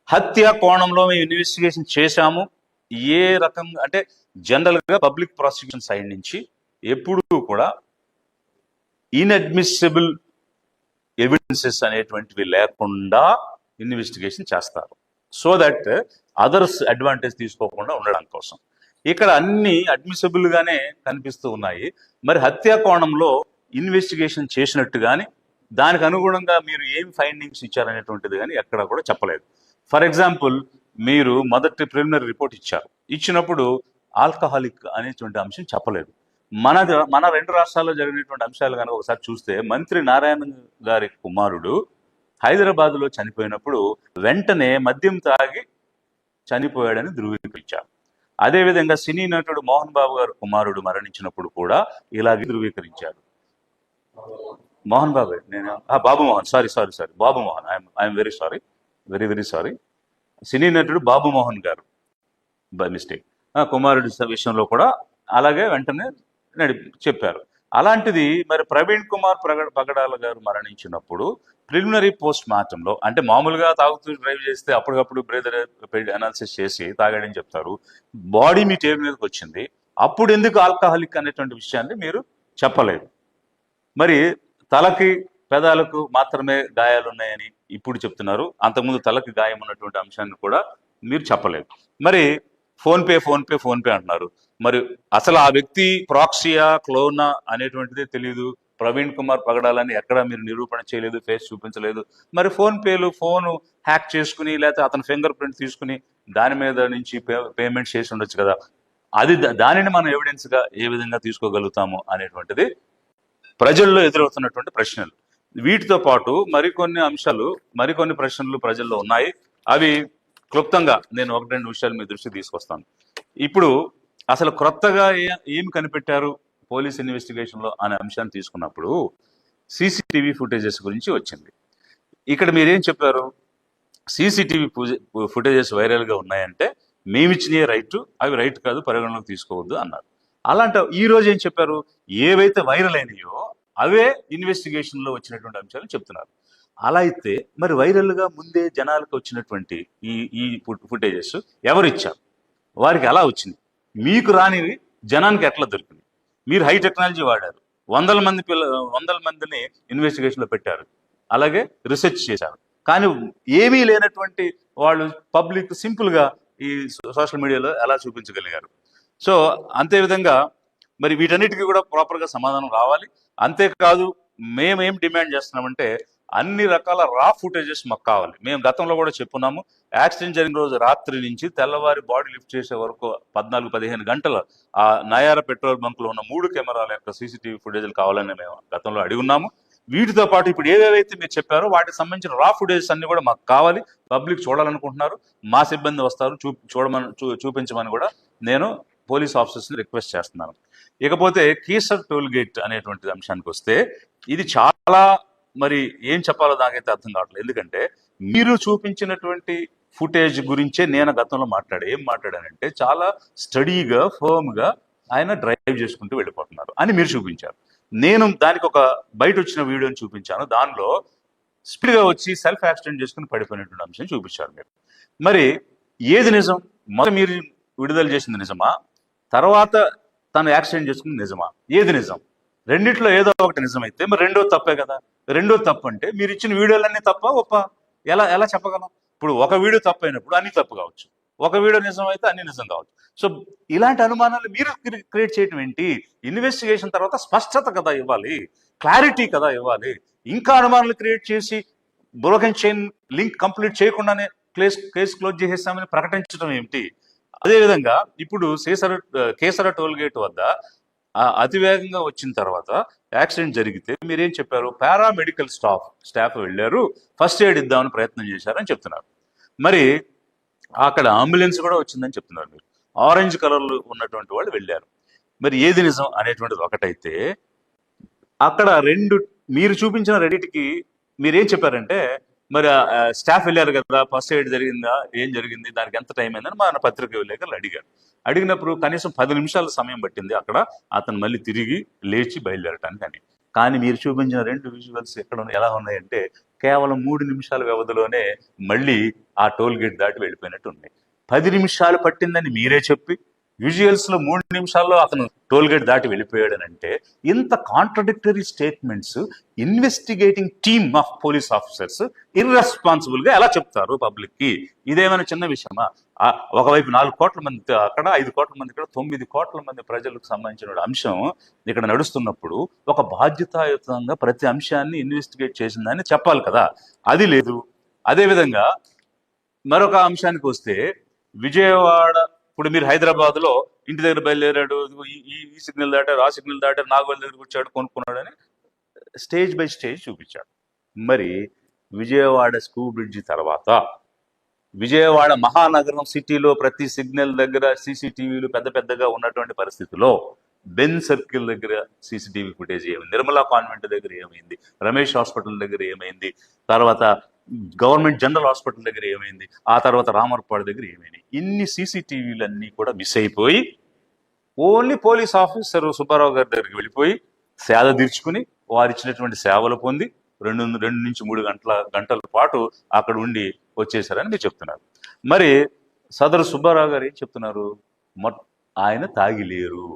Speaker 1: హత్యా కోణంలో మేము ఇన్వెస్టిగేషన్ చేశాము. ఏ రకంగా అంటే జనరల్గా పబ్లిక్ ప్రాసిక్యూషన్ సైడ్ నుంచి ఎప్పుడూ కూడా ఇన్అడ్మిసిబుల్ ఎవిడెన్సెస్ అనేటువంటివి లేకుండా ఇన్వెస్టిగేషన్ చేస్తారు, సో దట్ అదర్స్ అడ్వాంటేజ్ తీసుకోకుండా ఉండడం కోసం. ఇక్కడ అన్ని అడ్మిసిబుల్ గానే కనిపిస్తూ ఉన్నాయి. మరి హత్యా కోణంలో ఇన్వెస్టిగేషన్ చేసినట్టు కానీ దానికి అనుగుణంగా మీరు ఏం ఫైండింగ్స్ ఇచ్చారనేటువంటిది కానీ ఎక్కడ కూడా చెప్పలేదు. ఫర్ ఎగ్జాంపుల్, మీరు మొదటి ప్రిలిమినరీ రిపోర్ట్ ఇచ్చినప్పుడు ఆల్కహాలిక్ అనేటువంటి అంశం చెప్పలేదు. మన రెండు రాష్ట్రాల్లో జరిగినటువంటి అంశాలు కనుక ఒకసారి చూస్తే, మంత్రి నారాయణ గారి కుమారుడు హైదరాబాద్లో చనిపోయినప్పుడు వెంటనే మద్యం తాగి చనిపోయాడని ధృవీకరించారు. అదేవిధంగా సినీ నటుడు మోహన్ బాబు గారు కుమారుడు మరణించినప్పుడు కూడా ఇలాగే ధృవీకరించారు. మోహన్ బాబు, నేను Babu Mohan, sorry Babu Mohan, I'm very sorry. Cine నటుడు బాబు మోహన్ గారు బై మిస్టేక్ కుమారుడి విషయంలో కూడా అలాగే వెంటనే చెప్పారు. అలాంటిది మరి ప్రవీణ్ కుమార్ పగడాల గారు మరణించినప్పుడు ప్రిలిమినరీ పోస్ట్ మార్టంలో, అంటే మామూలుగా తాగుతూ డ్రైవ్ చేస్తే అప్పటికప్పుడు బ్రెదర్ అనాలిసిస్ చేసి తాగాడని చెప్తారు. బాడీ మీ టేబుల్ మీదకి వచ్చింది, అప్పుడు ఎందుకు ఆల్కహాలిక్ అనేటువంటి విషయాన్ని మీరు చెప్పలేదు. మరి తలకి పెదాలకు మాత్రమే గాయాలు ఉన్నాయని ఇప్పుడు చెప్తున్నారు, అంతకుముందు తలకి గాయం ఉన్నటువంటి అంశాన్ని కూడా మీరు చెప్పలేదు. మరి ఫోన్ పే అంటున్నారు. మరి అసలు ఆ వ్యక్తి ప్రాక్సియా క్లోనా అనేటువంటిదే తెలియదు. ప్రవీణ్ కుమార్ పగడాలని ఎక్కడా మీరు నిరూపణ చేయలేదు, ఫేస్ చూపించలేదు. మరి ఫోన్ హ్యాక్ చేసుకుని లేకపోతే అతని ఫింగర్ ప్రింట్ తీసుకుని దాని మీద నుంచి పేమెంట్ చేసి ఉండొచ్చు కదా. దానిని మనం ఎవిడెన్స్గా ఏ విధంగా తీసుకోగలుగుతాము అనేటువంటిది ప్రజల్లో ఎదురవుతున్నటువంటి ప్రశ్నలు. వీటితో పాటు మరికొన్ని ప్రశ్నలు ప్రజల్లో ఉన్నాయి. అవి క్లుప్తంగా నేను 1-2 విషయాలు మీ దృష్టికి తీసుకొస్తాను. ఇప్పుడు అసలు కొత్తగా ఏమి కనిపెట్టారు పోలీస్ ఇన్వెస్టిగేషన్లో అనే అంశాన్ని తీసుకున్నప్పుడు సీసీటీవీ ఫుటేజెస్ గురించి వచ్చింది. ఇక్కడ మీరేం చెప్పారు? సీసీటీవీ ఫుటేజెస్ వైరల్గా ఉన్నాయంటే మేమిచ్చినే రైట్, అవి రైట్ కాదు, పరిగణలోకి తీసుకోవద్దు అన్నారు. అలాంటి ఈ రోజు ఏం చెప్పారు, ఏవైతే వైరల్ అయినాయో అవే ఇన్వెస్టిగేషన్ లో వచ్చినటువంటి అంశాలు చెప్తున్నారు. అలా అయితే మరి వైరల్ గా ముందే జనాలకు వచ్చినటువంటి ఈ ఈ ఫుటేజెస్ ఎవరు ఇచ్చారు, వారికి ఎలా వచ్చింది, మీకు రానివి జనానికి ఎట్లా దొరికింది? మీరు హై టెక్నాలజీ వాడారు, వందల మందిని ఇన్వెస్టిగేషన్ లో పెట్టారు, అలాగే రీసెర్చ్ చేశారు, కానీ ఏమీ లేనటువంటి వాళ్ళు పబ్లిక్ సింపుల్ గా ఈ సోషల్ మీడియాలో ఎలా చూపించగలిగారు? సో అంతే విధంగా మరి వీటన్నిటికీ కూడా ప్రాపర్ గా సమాధానం రావాలి. అంతేకాదు మేమేం డిమాండ్ చేస్తున్నామంటే అన్ని రకాల రా ఫుటేజెస్ మాకు కావాలి. మేము గతంలో కూడా చెప్పున్నాము, యాక్సిడెంట్ జరిగిన రోజు రాత్రి నుంచి తెల్లవారి బాడీ లిఫ్ట్ చేసే వరకు 14-15 గంటల ఆ నయార పెట్రోల్ బంక్ లో ఉన్న 3 కెమెరాల యొక్క సీసీటీవీ ఫుటేజ్లు కావాలని మేము గతంలో అడిగి ఉన్నాము. వీటితో పాటు ఇప్పుడు ఏవేవైతే మీరు చెప్పారో వాటికి సంబంధించిన రా ఫుటేజెస్ అన్ని కూడా మాకు కావాలి. పబ్లిక్ చూడాలనుకుంటున్నారు, మా సిబ్బంది వస్తారు, చూపించమని కూడా నేను పోలీస్ ఆఫీసర్స్ ని రిక్వెస్ట్ చేస్తున్నాను. ఇకపోతే కీసర్ టోల్ గేట్ అనేటువంటి అంశానికి వస్తే ఇది చాలా మరి ఏం చెప్పాలో నాకైతే అర్థం కావట్లేదు. ఎందుకంటే మీరు చూపించినటువంటి ఫుటేజ్ గురించే నేను గతంలో ఏం మాట్లాడానంటే చాలా స్టడీగా ఫర్మ్ గా ఆయన డ్రైవ్ చేసుకుంటూ వెళ్ళిపోతున్నారు అని మీరు చూపించారు. నేను దానికి ఒక బయట వచ్చిన వీడియోని చూపించాను, దానిలో స్పీడ్ గా వచ్చి సెల్ఫ్ యాక్సిడెంట్ చేసుకుని పడిపోయినటువంటి అంశం చూపించారు మీరు. మరి ఏది నిజం? మొదట మీరు విడుదల చేసింది నిజమా, తర్వాత తను యాక్సిడెంట్ చేసుకుంది నిజమా? ఏది నిజం? రెండిట్లో ఏదో ఒకటి నిజమైతే మరి రెండో తప్పే కదా. రెండో తప్పు అంటే మీరు ఇచ్చిన వీడియోలన్నీ తప్ప ఒప్ప ఎలా ఎలా చెప్పగలం? ఇప్పుడు ఒక వీడియో తప్పు అయినప్పుడు అన్ని తప్పు కావచ్చు, ఒక వీడియో నిజం అయితే అన్ని నిజం కావచ్చు. సో ఇలాంటి అనుమానాలు మీరు క్రియేట్ చేయడం ఏంటి? ఇన్వెస్టిగేషన్ తర్వాత స్పష్టత కదా ఇవ్వాలి, క్లారిటీ కదా ఇవ్వాలి. ఇంకా అనుమానాలు క్రియేట్ చేసి బ్రోకెన్ చైన్ లింక్ కంప్లీట్ చేయకుండానే కేసు క్లోజ్ చేసేస్తామని ప్రకటించడం ఏమిటి? అదేవిధంగా ఇప్పుడు కేసర టోల్ గేట్ వద్ద అతివేగంగా వచ్చిన తర్వాత యాక్సిడెంట్ జరిగితే మీరేం చెప్పారు? పారామెడికల్ స్టాఫ్ వెళ్ళారు, ఫస్ట్ ఎయిడ్ ఇద్దామని ప్రయత్నం చేశారని చెప్తున్నారు. మరి అక్కడ అంబులెన్స్ కూడా వచ్చిందని చెప్తున్నారు మీరు. ఆరెంజ్ కలర్లు ఉన్నటువంటి వాళ్ళు వెళ్ళారు. మరి ఏది నిజం అనేటువంటిది ఒకటైతే అక్కడ మీరు చూపించిన రెండింటికి మీరేం చెప్పారంటే మరి స్టాఫ్ వెళ్ళారు కదా, ఫస్ట్ ఎయిడ్ జరిగిందా, ఏం జరిగింది, దానికి ఎంత టైం అయిందని మన పత్రిక విలేకరులు అడిగారు. అడిగినప్పుడు కనీసం 10 నిమిషాల సమయం పట్టింది అక్కడ అతను మళ్ళీ తిరిగి లేచి బయలుదేరటానికి. కానీ మీరు చూపించిన 2 విజువల్స్ ఎలా ఉన్నాయంటే కేవలం 3 నిమిషాల వ్యవధిలోనే మళ్ళీ ఆ టోల్ గేట్ దాటి వెళ్ళిపోయినట్టు ఉన్నాయి. 10 నిమిషాలు పట్టిందని మీరే చెప్పి విజువల్స్ లో 3 నిమిషాల్లో అతను టోల్ గేట్ దాటి వెళ్ళిపోయాడనంటే ఇంత contradictory statements investigating team of police officers irresponsible గా ఎలా చెప్తారు పబ్లిక్ కి? ఇదేమైనా చిన్న విషయమా? ఒకవైపు 4 కోట్ల మంది అక్కడ, 5 కోట్ల మంది ఇక్కడ, 9 కోట్ల మంది ప్రజలకు సంబంధించిన అంశం ఇక్కడ నడుస్తున్నప్పుడు ఒక బాధ్యతాయుతంగా ప్రతి అంశాన్ని ఇన్వెస్టిగేట్ చేసిందని చెప్పాలి కదా, అది లేదు. అదేవిధంగా మరొక అంశానికి వస్తే విజయవాడ, ఇప్పుడు మీరు హైదరాబాద్ లో ఇంటి దగ్గర బయలుదేరాడు, ఈ సిగ్నల్ దాటారు, ఆ సిగ్నల్ దాటారు, నాగోల్ దగ్గరకు వచ్చాడు, కొనుక్కున్నాడు అని స్టేజ్ బై స్టేజ్ చూపించాడు. మరి విజయవాడ స్కూ బ్రిడ్జి తర్వాత విజయవాడ మహానగరం సిటీలో ప్రతి సిగ్నల్ దగ్గర సీసీటీవీలు పెద్ద పెద్దగా ఉన్నటువంటి పరిస్థితిలో బెన్ సర్కిల్ దగ్గర సీసీటీవీ ఫుటేజ్ ఏమైంది, నిర్మలా కాన్వెంట్ దగ్గర ఏమైంది, రమేష్ హాస్పిటల్ దగ్గర ఏమైంది, తర్వాత గవర్నమెంట్ జనరల్ హాస్పిటల్ దగ్గర ఏమైంది, ఆ తర్వాత రామర్పాడు దగ్గర ఏమైంది, ఇన్ని సీసీటీవీలన్నీ కూడా మిస్ అయిపోయి ఓన్లీ పోలీస్ ఆఫీసర్ సుబ్బారావు గారి దగ్గరికి వెళ్ళిపోయి సేద తీర్చుకుని వారు ఇచ్చినటువంటి సేవలు పొంది 2 నుంచి 3 గంటల పాటు అక్కడ ఉండి వచ్చేసారని మీరు చెప్తున్నారు. మరి సదరు సుబ్బారావు గారు ఏం చెప్తున్నారు? ఆయన తాగి లేరు,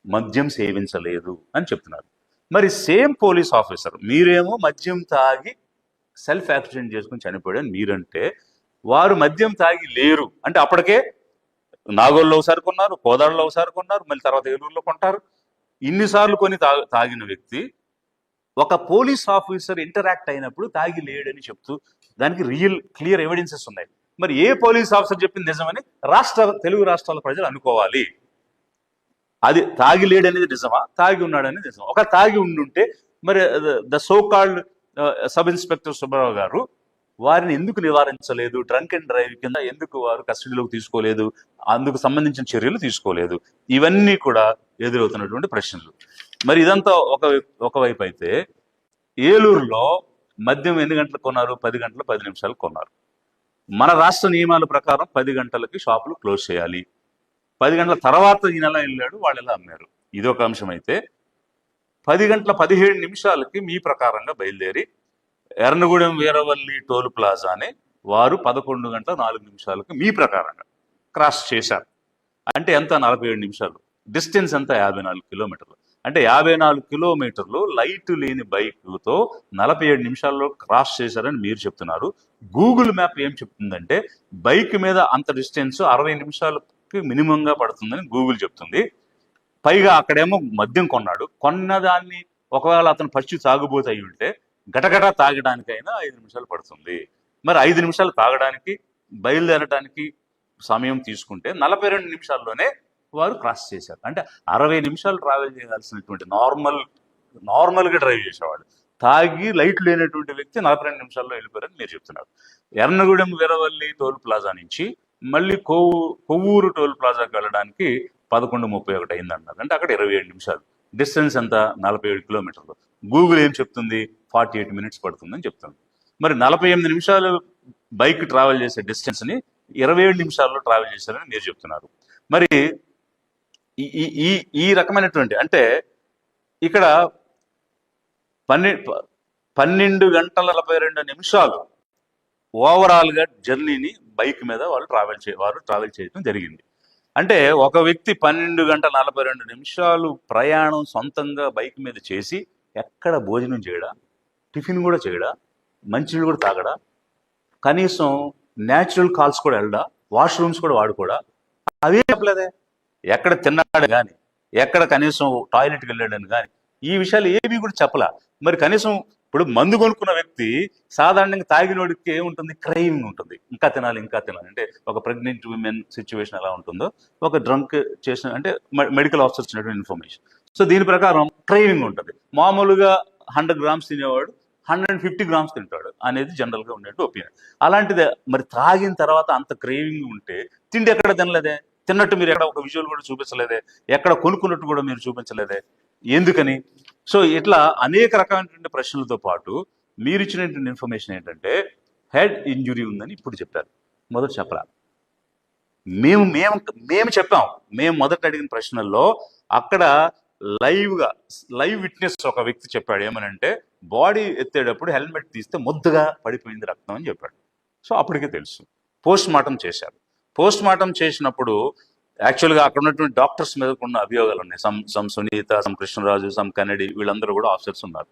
Speaker 1: మద్యం సేవించలేదు అని చెప్తున్నారు. మరి సేమ్ పోలీస్ ఆఫీసర్ మీరేమో మద్యం తాగి సెల్ఫ్ యాక్సిడెంట్ చేసుకుని చనిపోయాడని మీరంటే, వారు మద్యం తాగి లేరు అంటే అప్పటికే నాగోల్లో ఒకసారి కొన్నారు, కోదాడలో ఒకసారి కొన్నారు, మళ్ళీ తర్వాత ఏలూరులో కొంటారు. ఇన్నిసార్లు కొని తాగిన వ్యక్తి ఒక పోలీస్ ఆఫీసర్ ఇంటరాక్ట్ అయినప్పుడు తాగి లేడని చెప్తూ దానికి క్లియర్ ఎవిడెన్సెస్ ఉన్నాయి. మరి ఏ పోలీస్ ఆఫీసర్ చెప్పింది నిజమని తెలుగు రాష్ట్రాల ప్రజలు అనుకోవాలి? అది తాగి లేడనేది నిజమా, తాగి ఉన్నాడనేది నిజమా? ఒక తాగి ఉండుంటే మరి the so called sub inspector Subbarao గారు వారిని ఎందుకు నివారించలేదు? డ్రంక్ అండ్ డ్రైవ్ కింద ఎందుకు వారు కస్టడీలోకి తీసుకోలేదు? అందుకు సంబంధించిన చర్యలు తీసుకోలేదు? ఇవన్నీ కూడా ఎదురవుతున్నటువంటి ప్రశ్నలు. మరి ఇదంతా ఒకవైపు అయితే ఏలూరులో మద్యం ఎన్ని గంటలకు కొన్నారు? 10 గంటల 10 నిమిషాలకు కొన్నారు. మన రాష్ట్ర నియమాల ప్రకారం 10 గంటలకి షాపులు క్లోజ్ చేయాలి. 10 గంటల తర్వాత ఈయన ఎలా వెళ్ళాడు, వాళ్ళు ఎలా అమ్మారు, ఇదొక అంశం అయితే 10 గంటల 17 నిమిషాలకి మీ ప్రకారంగా బయలుదేరి ఎర్నగూడెం వీరవల్లి టోల్ ప్లాజాని వారు 11 గంటల 4 నిమిషాలకి మీ ప్రకారంగా క్రాస్ చేశారు. అంటే ఎంత? 47 నిమిషాలు. డిస్టెన్స్ ఎంత? 54 కిలోమీటర్లు. అంటే 54 కిలోమీటర్లు లైట్ లేని బైక్లతో 47 నిమిషాల్లో క్రాస్ చేశారని మీరు చెప్తున్నారు. గూగుల్ మ్యాప్ ఏం చెప్తుందంటే బైక్ మీద అంత డిస్టెన్స్ 60 నిమిషాలకి మినిమంగా పడుతుందని గూగుల్ చెప్తుంది. పైగా అక్కడేమో మద్యం కొన్నాడు. కొన్నదాన్ని ఒకవేళ అతను పచ్చి తాగుబోతు అయి ఉంటే గటగట తాగడానికైనా 5 నిమిషాలు పడుతుంది. మరి 5 నిమిషాలు తాగడానికి బయలుదేరడానికి సమయం తీసుకుంటే 42 నిమిషాల్లోనే వారు క్రాస్ చేశారు. అంటే 60 నిమిషాలు ట్రావెల్ చేయాల్సినటువంటి నార్మల్గా డ్రైవ్ చేసేవాడు తాగి లైట్ లేనటువంటి వ్యక్తి 42 నిమిషాల్లో వెళ్ళిపోయారని మీరు చెప్తున్నారు. ఎర్నగూడెం వీరవల్లి టోల్ ప్లాజా నుంచి మళ్ళీ కొవ్వూరు టోల్ ప్లాజాకి వెళ్ళడానికి 11:31 అయిందన్నారు. అంటే అక్కడ 27 నిమిషాలు. డిస్టెన్స్ ఎంత? 47 కిలోమీటర్లు. గూగుల్ ఏం చెప్తుంది? 48 మినిట్స్ పడుతుందని చెప్తుంది. మరి 48 నిమిషాలు బైక్ ట్రావెల్ చేసే డిస్టెన్స్ని 27 నిమిషాల్లో ట్రావెల్ చేశారని మీరు చెప్తున్నారు. మరి ఈ రకమైనటువంటి అంటే ఇక్కడ 12 గంటల 42 నిమిషాలు ఓవరాల్గా జర్నీని బైక్ మీద వారు ట్రావెల్ చేయడం జరిగింది. అంటే ఒక వ్యక్తి 12 గంటల 42 నిమిషాలు ప్రయాణం సొంతంగా బైక్ మీద చేసి ఎక్కడ భోజనం చేయడా, టిఫిన్ కూడా చేయడా, మంచినీళ్ళు కూడా తాగడా, కనీసం న్యాచురల్ కాల్స్ కూడా వెళ్ళడా, వాష్రూమ్స్ కూడా వాడుకోడా, అవే చెప్పలేదే. ఎక్కడ తిన్నాడు కానీ, ఎక్కడ కనీసం టాయిలెట్కి వెళ్ళాడని కానీ ఈ విషయాలు ఏవి కూడా చెప్పలా. మరి కనీసం ఇప్పుడు మందు కొనుక్కున్న వ్యక్తి సాధారణంగా తాగినోడికి ఏముంటుంది? క్రైవింగ్ ఉంటుంది. ఇంకా తినాలి అంటే ఒక ప్రెగ్నెంట్ విమెన్ సిచ్యువేషన్ ఎలా ఉంటుందో ఒక డ్రంక్ చేసిన అంటే మెడికల్ ఆఫీసర్ ఇచ్చినటువంటి ఇన్ఫర్మేషన్. సో దీని ప్రకారం క్రైవింగ్ ఉంటుంది. మామూలుగా 100 గ్రామ్స్ తినేవాడు 150 గ్రామ్స్ తింటాడు అనేది జనరల్గా ఉండేట్టు ఒపీనియన్. అలాంటిదే మరి తాగిన తర్వాత అంత క్రేవింగ్ ఉంటే తిండి ఎక్కడ తినలేదే, తిన్నట్టు మీరు ఎక్కడ ఒక విజువల్ కూడా చూపించలేదే, ఎక్కడ కొనుక్కున్నట్టు కూడా మీరు చూపించలేదే, ఎందుకని? సో ఇట్లా అనేక రకమైనటువంటి ప్రశ్నలతో పాటు మీరు ఇచ్చినటువంటి ఇన్ఫర్మేషన్ ఏంటంటే హెడ్ ఇంజురీ ఉందని ఇప్పుడు చెప్పారు. మొదట చెప్పరా? మేము చెప్పాం. మేము మొదట అడిగిన ప్రశ్నల్లో అక్కడ లైవ్ విట్నెస్ ఒక వ్యక్తి చెప్పాడు. ఏమనంటే బాడీ ఎత్తేటప్పుడు హెల్మెట్ తీస్తే ముద్దగా పడిపోయింది రక్తం అని చెప్పాడు. సో అప్పటికే తెలుసు. పోస్ట్ మార్టం చేశారు. పోస్ట్ మార్టం చేసినప్పుడు యాక్చువల్గా అక్కడ ఉన్నటువంటి డాక్టర్స్ మీద ఉన్న అభియోగాలు ఉన్నాయి. Some Sunitha, some Krishnaraju, some Kannadi, వీళ్ళందరూ కూడా ఆఫీసర్స్ ఉన్నారు.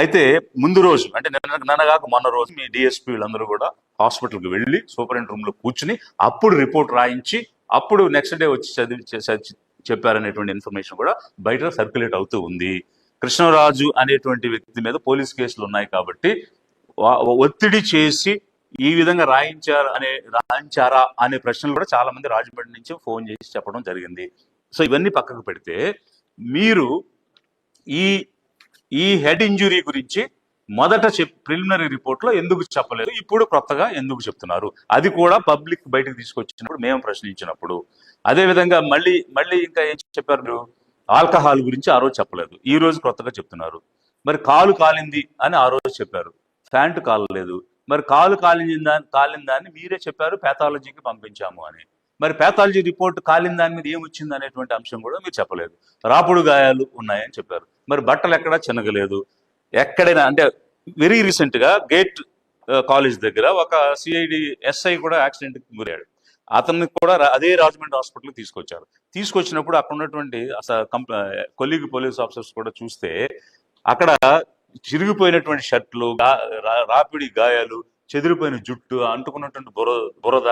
Speaker 1: అయితే ముందు రోజు అంటే నిన్నగాక మొన్న రోజు మీ డిఎస్పీ వీళ్ళందరూ కూడా హాస్పిటల్కి వెళ్ళి సూపరింటెండెంట్ రూమ్లో కూర్చుని అప్పుడు రిపోర్ట్ రాయించి అప్పుడు నెక్స్ట్ డే వచ్చి చెప్పారనేటువంటి ఇన్ఫర్మేషన్ కూడా బయట సర్క్యులేట్ అవుతూ ఉంది. కృష్ణరాజు అనేటువంటి వ్యక్తి మీద పోలీస్ కేసులు ఉన్నాయి కాబట్టి ఒత్తిడి చేసి ఈ విధంగా రాయించారా అనే ప్రశ్నలు కూడా చాలా మంది రాజమండ్రి నుంచి ఫోన్ చేసి చెప్పడం జరిగింది. సో ఇవన్నీ పక్కకు పెడితే మీరు ఈ హెడ్ ఇంజురీ గురించి మొదట ప్రిలిమినరీ రిపోర్ట్లో ఎందుకు చెప్పలేదు, ఇప్పుడు కొత్తగా ఎందుకు చెప్తున్నారు? అది కూడా పబ్లిక్ బయటకు తీసుకొచ్చినప్పుడు మేము ప్రశ్నించినప్పుడు. అదేవిధంగా మళ్ళీ ఇంకా ఏం చెప్పారు మీరు? ఆల్కహాల్ గురించి ఆ రోజు చెప్పలేదు, ఈ రోజు కొత్తగా చెప్తున్నారు. మరి కాలు కాలింది అని ఆ రోజు చెప్పారు, ప్యాంటు కాలలేదు. మరి కాలు కాలిన దాన్ని మీరే చెప్పారు పాథాలజీకి పంపించాము అని. మరి పాథాలజీ రిపోర్ట్ కాలిన దాని మీద ఏమొచ్చింది అనేటువంటి అంశం కూడా మీరు చెప్పలేదు. రాపుడు గాయాలు ఉన్నాయని చెప్పారు. మరి బట్టలు ఎక్కడా చినగలేదు. ఎక్కడైనా అంటే వెరీ రీసెంట్గా గేట్ కాలేజ్ దగ్గర ఒక సిఐడి ఎస్ఐ కూడా యాక్సిడెంట్కి గురయ్యాడు. అతన్ని కూడా అదే రాజమండ్రి హాస్పిటల్కి తీసుకొచ్చినప్పుడు అక్కడ ఉన్నటువంటి కొలీగ్ పోలీస్ ఆఫీసర్స్ కూడా చూస్తే అక్కడ చిరిగిపోయినటువంటి షర్ట్లు, రాపిడి గాయాలు, చెదిరిపోయిన జుట్టు, అంటుకున్నటువంటి బురద,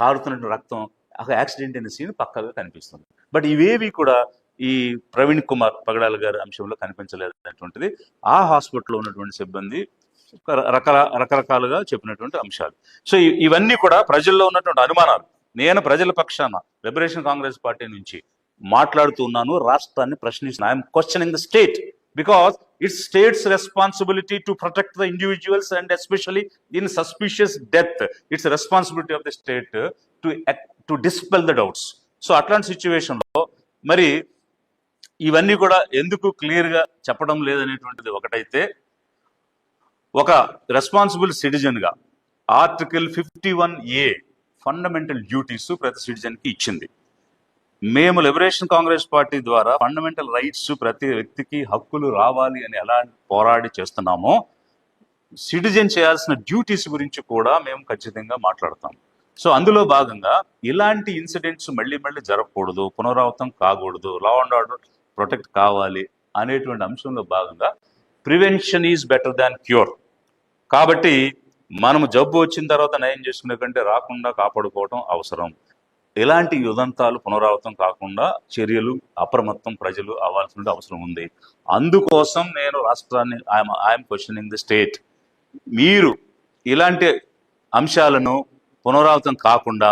Speaker 1: కారుతున్నటువంటి రక్తం, అక్కడ యాక్సిడెంట్ అయిన సీన్ పక్కగా కనిపిస్తుంది. బట్ ఇవేవి కూడా ఈ ప్రవీణ్ కుమార్ పగడాల గారి అంశంలో కనిపించలేదు అనేటువంటిది ఆ హాస్పిటల్లో ఉన్నటువంటి సిబ్బంది రకరకాలుగా చెప్పినటువంటి అంశాలు. సో ఇవన్నీ కూడా ప్రజల్లో ఉన్నటువంటి అనుమానాలు. నేను ప్రజల పక్షాన లిబరేషన్ కాంగ్రెస్ పార్టీ నుంచి మాట్లాడుతూ ఉన్నాను, రాష్ట్రాన్ని ప్రశ్నిస్తున్నాను. I'm questioning the state because it's state's responsibility to protect the individuals and especially in suspicious death. It's a responsibility of the state to dispel the doubts. So అట్లాంటి సిచ్యువేషన్లో మరి ఇవన్నీ కూడా ఎందుకు క్లియర్గా చెప్పడం లేదనేటువంటిది ఒకటైతే, ఒక రెస్పాన్సిబుల్ సిటిజన్గా ఆర్టికల్ 51A ఫండమెంటల్ డ్యూటీస్ ప్రతి సిటిజన్కి ఇచ్చింది. మేము లిబరేషన్ కాంగ్రెస్ పార్టీ ద్వారా ఫండమెంటల్ రైట్స్, ప్రతి వ్యక్తికి హక్కులు రావాలి అని ఎలా పోరాడి చేస్తున్నామో, సిటిజన్ చేయాల్సిన డ్యూటీస్ గురించి కూడా మేము ఖచ్చితంగా మాట్లాడతాం. సో అందులో భాగంగా ఇలాంటి ఇన్సిడెంట్స్ మళ్ళీ మళ్ళీ జరగకూడదు, పునరావృతం కాకూడదు, లా అండ్ ఆర్డర్ ప్రొటెక్ట్ కావాలి అనేటువంటి అంశంలో భాగంగా prevention is better than cure. కాబట్టి మనము జబ్బు వచ్చిన తర్వాత నయం చేసుకునే కంటే రాకుండా కాపాడుకోవడం అవసరం. ఇలాంటి ఉదంతాలు పునరావృతం కాకుండా చర్యలు అప్రమత్తం ప్రజలు అవ్వాల్సిన అవసరం ఉంది. అందుకోసం నేను రాష్ట్రాన్ని ఐఎమ్ క్వశ్చనింగ్ ది స్టేట్. మీరు ఇలాంటి అంశాలను పునరావృతం కాకుండా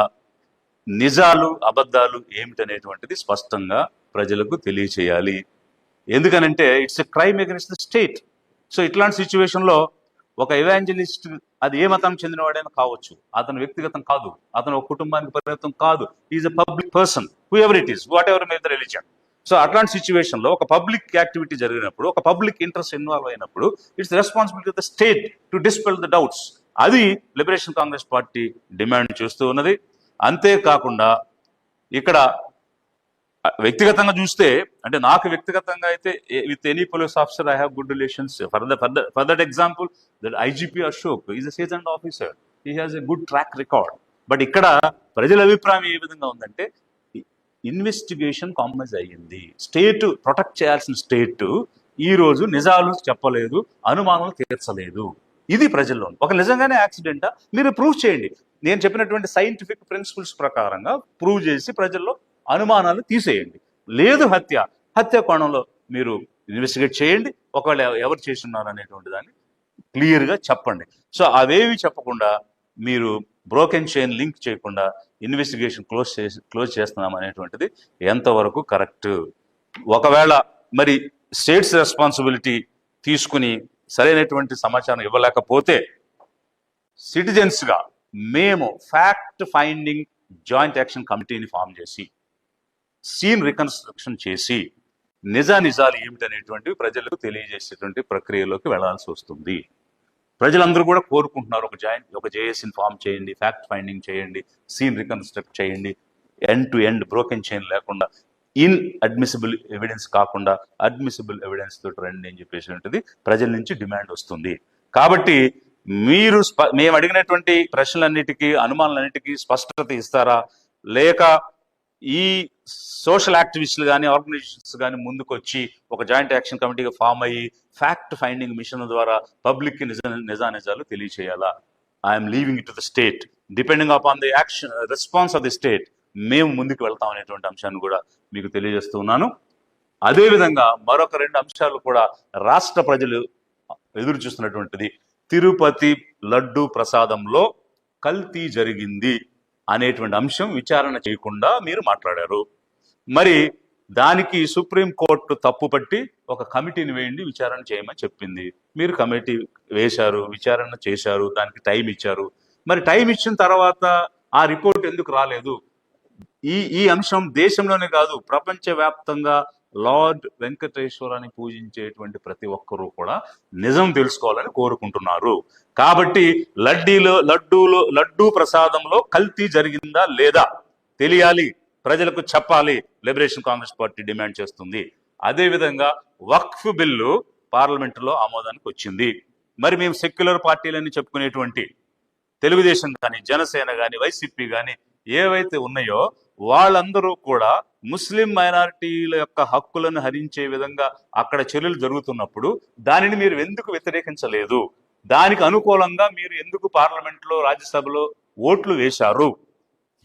Speaker 1: నిజాలు అబద్ధాలు ఏమిటనేటువంటిది స్పష్టంగా ప్రజలకు తెలియచేయాలి. ఎందుకనంటే it's a crime against the state. So ఇట్లాంటి సిచ్యువేషన్లో ఒక ఎవాంజలిస్ట్, అది ఏ మతం చెందినవాడైనా కావచ్చు, అతను వ్యక్తిగతం కాదు, అతను ఒక కుటుంబానికి పరిమితం కాదు, is a public person, who ever it is, what ever may the religion. So అట్లాంటి సిచ్యువేషన్లో ఒక పబ్లిక్ యాక్టివిటీ జరిగినప్పుడు, ఒక పబ్లిక్ ఇంట్రెస్ట్ ఇన్వాల్వ్ అయినప్పుడు, it's responsibility of the state to dispel the doubts. అది లిబరేషన్ కాంగ్రెస్ పార్టీ డిమాండ్ చేస్తూ ఉన్నది. అంతేకాకుండా ఇక్కడ వ్యక్తిగతంగా చూస్తే, అంటే నాకు వ్యక్తిగతంగా అయితే with any police officer I have good relations. For that example, that IGP Ashok is a seasoned officer, he has a good track record. But ఇక్కడ ప్రజల అభిప్రాయం ఏ విధంగా ఉందంటే, ఇన్వెస్టిగేషన్ కాంప్రమైజ్ అయ్యింది, స్టేట్ ప్రొటెక్ట్ చేయాల్సిన స్టేట్ ఈ రోజు నిజాలు చెప్పలేదు, అనుమానాలు తీర్చలేదు. ఇది ప్రజల్లో ఒక నిజంగానే యాక్సిడెంటా మీరు ప్రూవ్ చేయండి. నేను చెప్పినటువంటి సైంటిఫిక్ ప్రిన్సిపల్స్ ప్రకారంగా ప్రూవ్ చేసి ప్రజల్లో అనుమానాలు తీసేయండి. లేదు హత్య కోణంలో మీరు ఇన్వెస్టిగేట్ చేయండి, ఒకవేళ ఎవరు చేస్తున్నారు అనేటువంటి దాన్ని క్లియర్గా చెప్పండి. సో అవేవి చెప్పకుండా మీరు బ్రోకెన్ చైన్ లింక్ చేయకుండా ఇన్వెస్టిగేషన్ క్లోజ్ చేస్తున్నాం అనేటువంటిది ఎంతవరకు కరెక్ట్? ఒకవేళ మరి స్టేట్స్ రెస్పాన్సిబిలిటీ తీసుకుని సరైనటువంటి సమాచారం ఇవ్వలేకపోతే సిటిజన్స్గా మేము ఫ్యాక్ట్ ఫైండింగ్ జాయింట్ యాక్షన్ కమిటీని ఫామ్ చేసి సీన్ రికన్స్ట్రక్షన్ చేసి నిజాలు ఏమిటనేటువంటివి ప్రజలకు తెలియజేసేటువంటి ప్రక్రియలోకి వెళ్లాల్సి వస్తుంది. ప్రజలందరూ కూడా కోరుకుంటున్నారు, ఒక జేఏసీని ఫామ్ చేయండి, ఫ్యాక్ట్ ఫైండింగ్ చేయండి, సీన్ రికన్స్ట్రక్ట్ చేయండి, end to end broken chain లేకుండా, ఇన్ అడ్మిసిబుల్ ఎవిడెన్స్ కాకుండా అడ్మిసిబుల్ ఎవిడెన్స్ తోటి రండి అని చెప్పేసినటువంటిది ప్రజల నుంచి డిమాండ్ వస్తుంది. కాబట్టి మీరు మేము అడిగినటువంటి ప్రశ్నలన్నిటికీ, అనుమానాలన్నిటికీ స్పష్టత ఇస్తారా, లేక ఈ సోషల్ యాక్టివిస్టులు కానీ ఆర్గనైజేషన్స్ కానీ ముందుకు వచ్చి ఒక జాయింట్ యాక్షన్ కమిటీగా ఫామ్ అయ్యి ఫ్యాక్ట్ ఫైండింగ్ మిషన్ ద్వారా పబ్లిక్కి నిజాలు తెలియచేయాలా? I'm leaving it to the state, depending upon the action response of the state మేము ముందుకు వెళ్తాం అనేటువంటి అంశాన్ని కూడా మీకు తెలియజేస్తూ ఉన్నాను. అదేవిధంగా మరొక 2 అంశాలు కూడా రాష్ట్ర ప్రజలు ఎదురు చూస్తున్నటువంటిది, తిరుపతి లడ్డు ప్రసాదంలో కల్తీ జరిగింది అనేటువంటి అంశం విచారణ చేయకుండా మీరు మాట్లాడారు. మరి దానికి సుప్రీంకోర్టు తప్పుపట్టి ఒక కమిటీని వేయండి, విచారణ చేయమని చెప్పింది. మీరు కమిటీ వేశారు, విచారణ చేశారు, దానికి టైం ఇచ్చారు. మరి టైం ఇచ్చిన తర్వాత ఆ రిపోర్ట్ ఎందుకు రాలేదు? ఈ అంశం దేశంలోనే కాదు, ప్రపంచవ్యాప్తంగా లార్డ్ వెంకటేశ్వరాన్ని పూజించేటువంటి ప్రతి ఒక్కరూ కూడా నిజం తెలుసుకోవాలని కోరుకుంటున్నారు. కాబట్టి లడ్డూ ప్రసాదంలో కల్తీ జరిగిందా లేదా తెలియాలి, ప్రజలకు చెప్పాలి, లిబరేషన్ కాంగ్రెస్ పార్టీ డిమాండ్ చేస్తుంది. అదేవిధంగా వక్ఫ్ బిల్లు పార్లమెంటులో ఆమోదానికి వచ్చింది. మరి మేము సెక్యులర్ పార్టీలని చెప్పుకునేటువంటి తెలుగుదేశం కానీ, జనసేన కానీ, వైసీపీ కానీ ఏవైతే ఉన్నాయో వాళ్ళందరూ కూడా ముస్లిం మైనారిటీల యొక్క హక్కులను హరించే విధంగా అక్కడ చర్యలు జరుగుతున్నప్పుడు దానిని మీరు ఎందుకు వ్యతిరేకించలేదు? దానికి అనుకూలంగా మీరు ఎందుకు పార్లమెంట్లో, రాజ్యసభలో ఓట్లు వేశారు,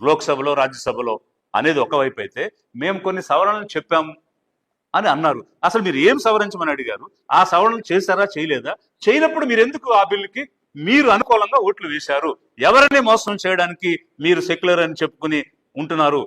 Speaker 1: లోక్సభలో, రాజ్యసభలో అనేది ఒకవైపు అయితే, మేము కొన్ని సవరణలు చెప్పాము అని అన్నారు. అసలు మీరు ఏం సవరించమని అడిగారు? ఆ సవరణలు చేశారా, చేయలేదా? చేయనప్పుడు మీరు ఎందుకు ఆ బిల్లుకి మీరు అనుకూలంగా ఓట్లు వేశారు? ఎవరిని మోసం చేయడానికి మీరు సెక్యులర్ అని చెప్పుకుని ఉంటున్నారు?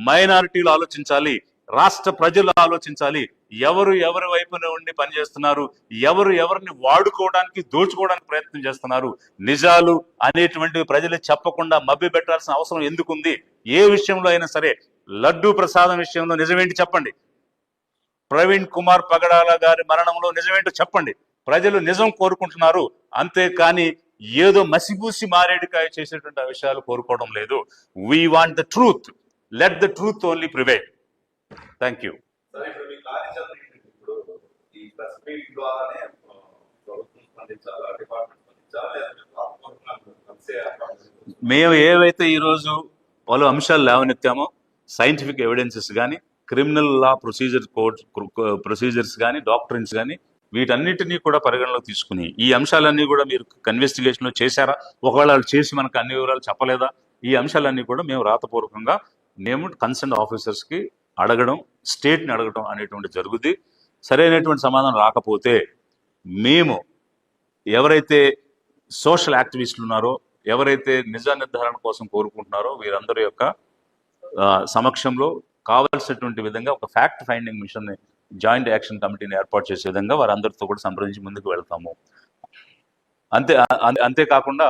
Speaker 1: మైనారిటీలు ఆలోచించాలి, రాష్ట్ర ప్రజలు ఆలోచించాలి. ఎవరి వైపున ఉండి పనిచేస్తున్నారు, ఎవరిని వాడుకోవడానికి, దోచుకోవడానికి ప్రయత్నం చేస్తున్నారు. నిజాలు అనేటువంటి ప్రజలు చెప్పకుండా మభ్య పెట్టాల్సిన అవసరం ఎందుకుంది? ఏ విషయంలో అయినా సరే, లడ్డూ ప్రసాదం విషయంలో నిజమేంటి చెప్పండి, ప్రవీణ్ కుమార్ పగడాల గారి మరణంలో నిజమేంటో చెప్పండి. ప్రజలు నిజం కోరుకుంటున్నారు, అంతేకాని ఏదో మసిపూసి మారేడుకాయ చేసేటువంటి విషయాలు కోరుకోవడం లేదు. We want the truth, let the truth only prevail. Thank you.
Speaker 2: సరే, ఇప్పుడు మీ కార్యాచరణ ఏంటంటే ఇప్పుడు ఈ ప్రెస్ మీట్ ద్వారానే ప్రభుత్వం స్పందించాలా, డిపార్ట్మెంట్ స్పందించాలా, లేకపోతే
Speaker 1: మేము ఏవైతే ఈరోజు పలు అంశాలు లేవనెత్తామో, సైంటిఫిక్ ఎవిడెన్సెస్ కానీ, క్రిమినల్ లా ప్రొసీజర్స్ కానీ, డాక్టరిన్స్ కానీ, వీటన్నిటినీ కూడా పరిగణలోకి తీసుకుని ఈ అంశాలన్నీ కూడా మీరు ఇన్వెస్టిగేషన్లో చేశారా, ఒకవేళ వాళ్ళు చేసి మనకు అన్ని వివరాలు చెప్పలేదా, ఈ అంశాలన్నీ కూడా మేము రాతపూర్వకంగా మేము కన్సర్న్ ఆఫీసర్స్కి అడగడం, స్టేట్ని అడగడం అనేటువంటి జరుగుద్ది. సరైనటువంటి సమాధానం రాకపోతే మేము ఎవరైతే సోషల్ యాక్టివిస్టులు ఉన్నారో, ఎవరైతే నిజ నిర్ధారణ కోసం కోరుకుంటున్నారో వీరందరి యొక్క సమక్షంలో కావాల్సినటువంటి విధంగా ఒక fact finding mission joint action కమిటీని ఏర్పాటు చేసే విధంగా వారందరితో కూడా సంప్రదించి ముందుకు వెళ్తాము. అంతేకాకుండా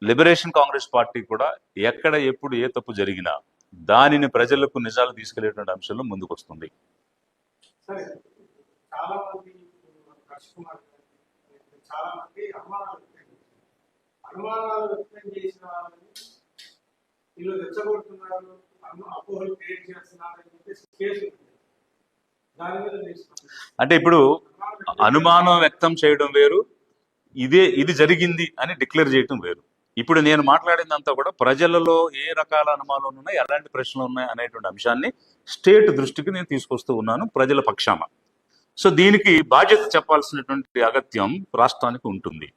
Speaker 1: లిబరేషన్ కాంగ్రెస్ పార్టీ కూడా ఎక్కడ ఎప్పుడు ఏ తప్పు జరిగినా దానిని ప్రజలకు నిజాలు తీసుకెళ్లేటువంటి అంశంలో ముందుకు వస్తుంది.
Speaker 3: అనుమానాలు వ్యక్తం చేసిన వాళ్ళని వీళ్ళు రెచ్చగొడుతున్నారు, అపోహలు క్రియేట్ చేస్తున్నారని చెప్పేసి కేసు దాని మీద
Speaker 1: అంటే ఇప్పుడు అనుమానం వ్యక్తం చేయడం వేరు, ఇది జరిగింది అని డిక్లేర్ చేయడం వేరు. ఇప్పుడు నేను మాట్లాడిందంతా కూడా ప్రజలలో ఏ రకాల అనుమానాలు ఉన్నాయి, ఎలాంటి ప్రశ్నలు ఉన్నాయి అనేటువంటి అంశాన్ని స్టేట్ దృష్టికి నేను తీసుకొస్తూ ఉన్నాను ప్రజల పక్షాన. సో దీనికి బాధ్యత చెప్పాల్సినటువంటి అగత్యం రాష్ట్రానికి ఉంటుంది.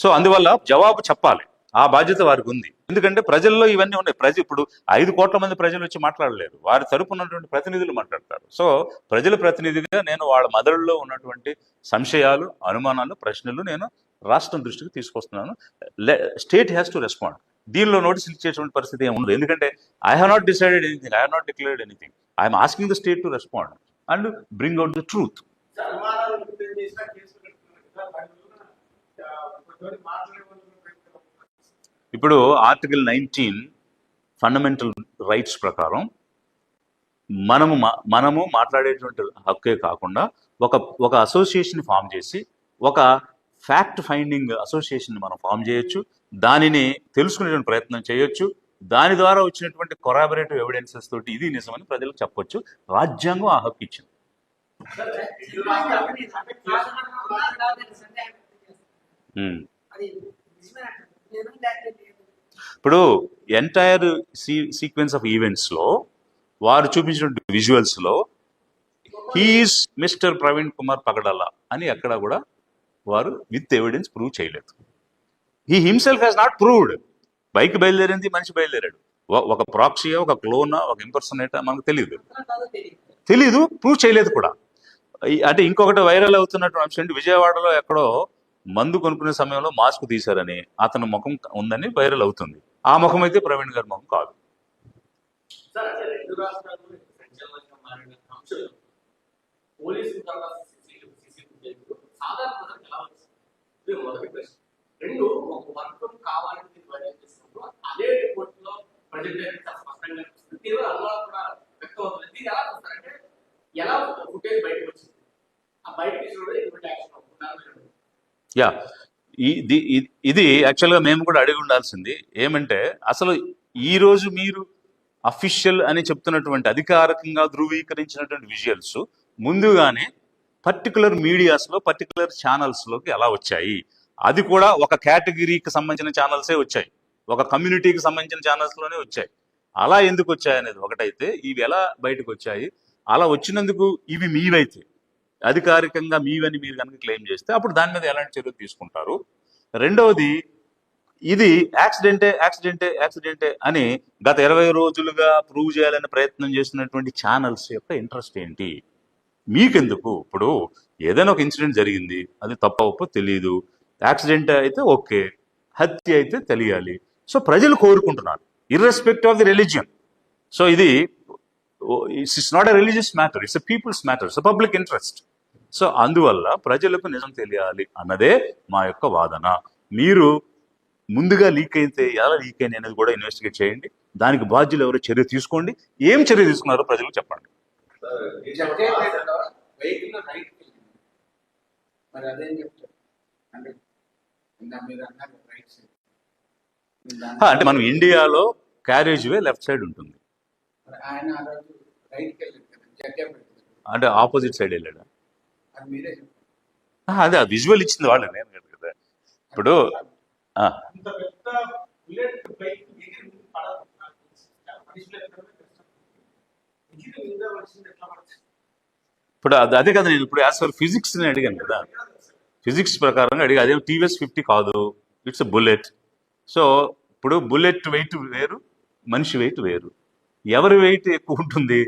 Speaker 1: సో అందువల్ల జవాబు చెప్పాలి, ఆ బాధ్యత వారికి ఉంది. ఎందుకంటే ప్రజల్లో ఇవన్నీ ఉన్నాయి. ఇప్పుడు 5 కోట్ల మంది ప్రజలు వచ్చి మాట్లాడలేరు, వారి తరపున ఉన్నటువంటి ప్రతినిధులు మాట్లాడతారు. సో ప్రజల ప్రతినిధిగా నేను వాళ్ళ మెదడులో ఉన్నటువంటి సంశయాలు, అనుమానాలు, ప్రశ్నలు నేను రాష్ట్రం దృష్టికి తీసుకొస్తున్నాను. State has to respond. దీనిలో నోటీస్ ఇచ్చేటువంటి పరిస్థితి ఏమి ఉండదు. ఎందుకంటే I have not decided anything, I have not declared anything. I'm asking the state to respond and bring out the truth. ఇప్పుడు ఆర్టికల్ 19 ఫండమెంటల్ రైట్స్ ప్రకారం మనము మాట్లాడేటువంటి హక్కే కాకుండా ఒక అసోసియేషన్ ఫామ్ చేసి ఒక ఫ్యాక్ట్ ఫైండింగ్ అసోసియేషన్ మనం ఫామ్ చేయొచ్చు, దానిని తెలుసుకునేటువంటి ప్రయత్నం చేయొచ్చు. దాని ద్వారా వచ్చినటువంటి కొరాబరేటివ్ ఎవిడెన్సెస్ తోటి ఇది నిజమని ప్రజలకు చెప్పొచ్చు. రాజ్యాంగం ఆ హక్కు ఇచ్చింది. ఇప్పుడు ఎంటైర్ సీక్వెన్స్ ఆఫ్ ఈవెంట్స్ లో వారు చూపించిన విజువల్స్ లో హీఈస్ మిస్టర్ ప్రవీణ్ కుమార్ పగడాల అని ఎక్కడ కూడా వారు విత్ ఎవిడెన్స్ ప్రూవ్ చేయలేదు. He himself has not proved. Bike బయలుదేరింది, మనిషి బయలుదేరాడు. ఒక ప్రాక్సీయా, ఒక క్లోనా, ఒక ఇంపర్సనేటా మనకు తెలీదు, ప్రూవ్ చేయలేదు కూడా. అంటే ఇంకొకటి వైరల్ అవుతున్నటువంటి అంశం, విజయవాడలో ఎక్కడో మందు కొనుక్కునే సమయంలో మాస్క్ తీశారని అతని ముఖం ఉందని వైరల్ అవుతుంది. ఆ ముఖం అయితే ప్రవీణ్ గారి ముఖం కాదు. యా, ఇది యాక్చువల్గా మేము కూడా అడిగి ఉండాల్సింది ఏమంటే, అసలు ఈ రోజు మీరు అఫీషియల్ అని చెప్తున్నటువంటి అధికారికంగా ధృవీకరించినటువంటి విజువల్స్ ముందుగానే పర్టికులర్ మీడియాస్లో, పర్టికులర్ ఛానల్స్లోకి ఎలా వచ్చాయి? అది కూడా ఒక కేటగిరీకి సంబంధించిన ఛానల్సే వచ్చాయి, ఒక కమ్యూనిటీకి సంబంధించిన ఛానల్స్లోనే వచ్చాయి. అలా ఎందుకు వచ్చాయి అనేది ఒకటైతే, ఇవి ఎలా బయటకు వచ్చాయి, అలా వచ్చినందుకు ఇవి మీవైతే అధికారికంగా మీవని మీరు కనుక క్లెయిమ్ చేస్తే అప్పుడు దాని మీద ఎలాంటి చర్యలు తీసుకుంటారు? రెండవది, ఇది యాక్సిడెంటే అని గత 20 రోజులుగా ప్రూవ్ చేయాలని ప్రయత్నం చేస్తున్నటువంటి ఛానల్స్ యొక్క ఇంట్రెస్ట్ ఏంటి? మీకెందుకు? ఇప్పుడు ఏదైనా ఒక ఇన్సిడెంట్ జరిగింది, అది తప్పవప్పో తెలియదు, యాక్సిడెంట్ అయితే ఓకే, హత్య అయితే తెలియాలి. సో ప్రజలు కోరుకుంటున్నారు irrespective of the religion. So it's not a religious matter, it's a peoples matter, it's a public interest. So అందువల్ల ప్రజలకు నిజం తెలియాలి అన్నదే మా యొక్క వాదన. మీరు ముందుగా లీక్ అయితే ఎలా లీక్ అయింది అనేది కూడా ఇన్వెస్టిగేట్ చేయండి. దానికి బాధ్యులు ఎవరో చర్య తీసుకోండి. ఏం చర్య తీసుకున్నారో ప్రజలకు చెప్పండి. అంటే మనం ఇండియాలో క్యారేజ్ వే లెఫ్ట్ సైడ్ ఉంటుంది. అంటే ఆపోజిట్ సైడ్ వెళ్ళాడు.
Speaker 4: అది మీరే చెప్పండి.
Speaker 1: అదే ఆ విజువల్ ఇచ్చింది వాళ్ళు, నేను కాదు కదా. ఇప్పుడు ఆ,
Speaker 3: అంత పెద్ద బుల్లెట్ బైక్ ఎగిరి పడదు. మనుషులు ఎక్కడమే కష్టం. ఎగిరి మీద వచ్చింది ఎట్లా పడుతుంది?
Speaker 1: ఇప్పుడు అదే కదా, నేను ఇప్పుడు యాజ్ ఫర్ ఫిజిక్స్ ని అడిగాను కదా, ఫిజిక్స్ ప్రకారంగా అడిగా. అదే టీవీఎస్ 50 కాదు, ఇట్స్ బుల్లెట్. సో ఇప్పుడు బుల్లెట్ వెయిట్ వేరు, మనిషి వెయిట్ వేరు. ఎవరి వెయిట్ ఎక్కువ ఉంటుంది?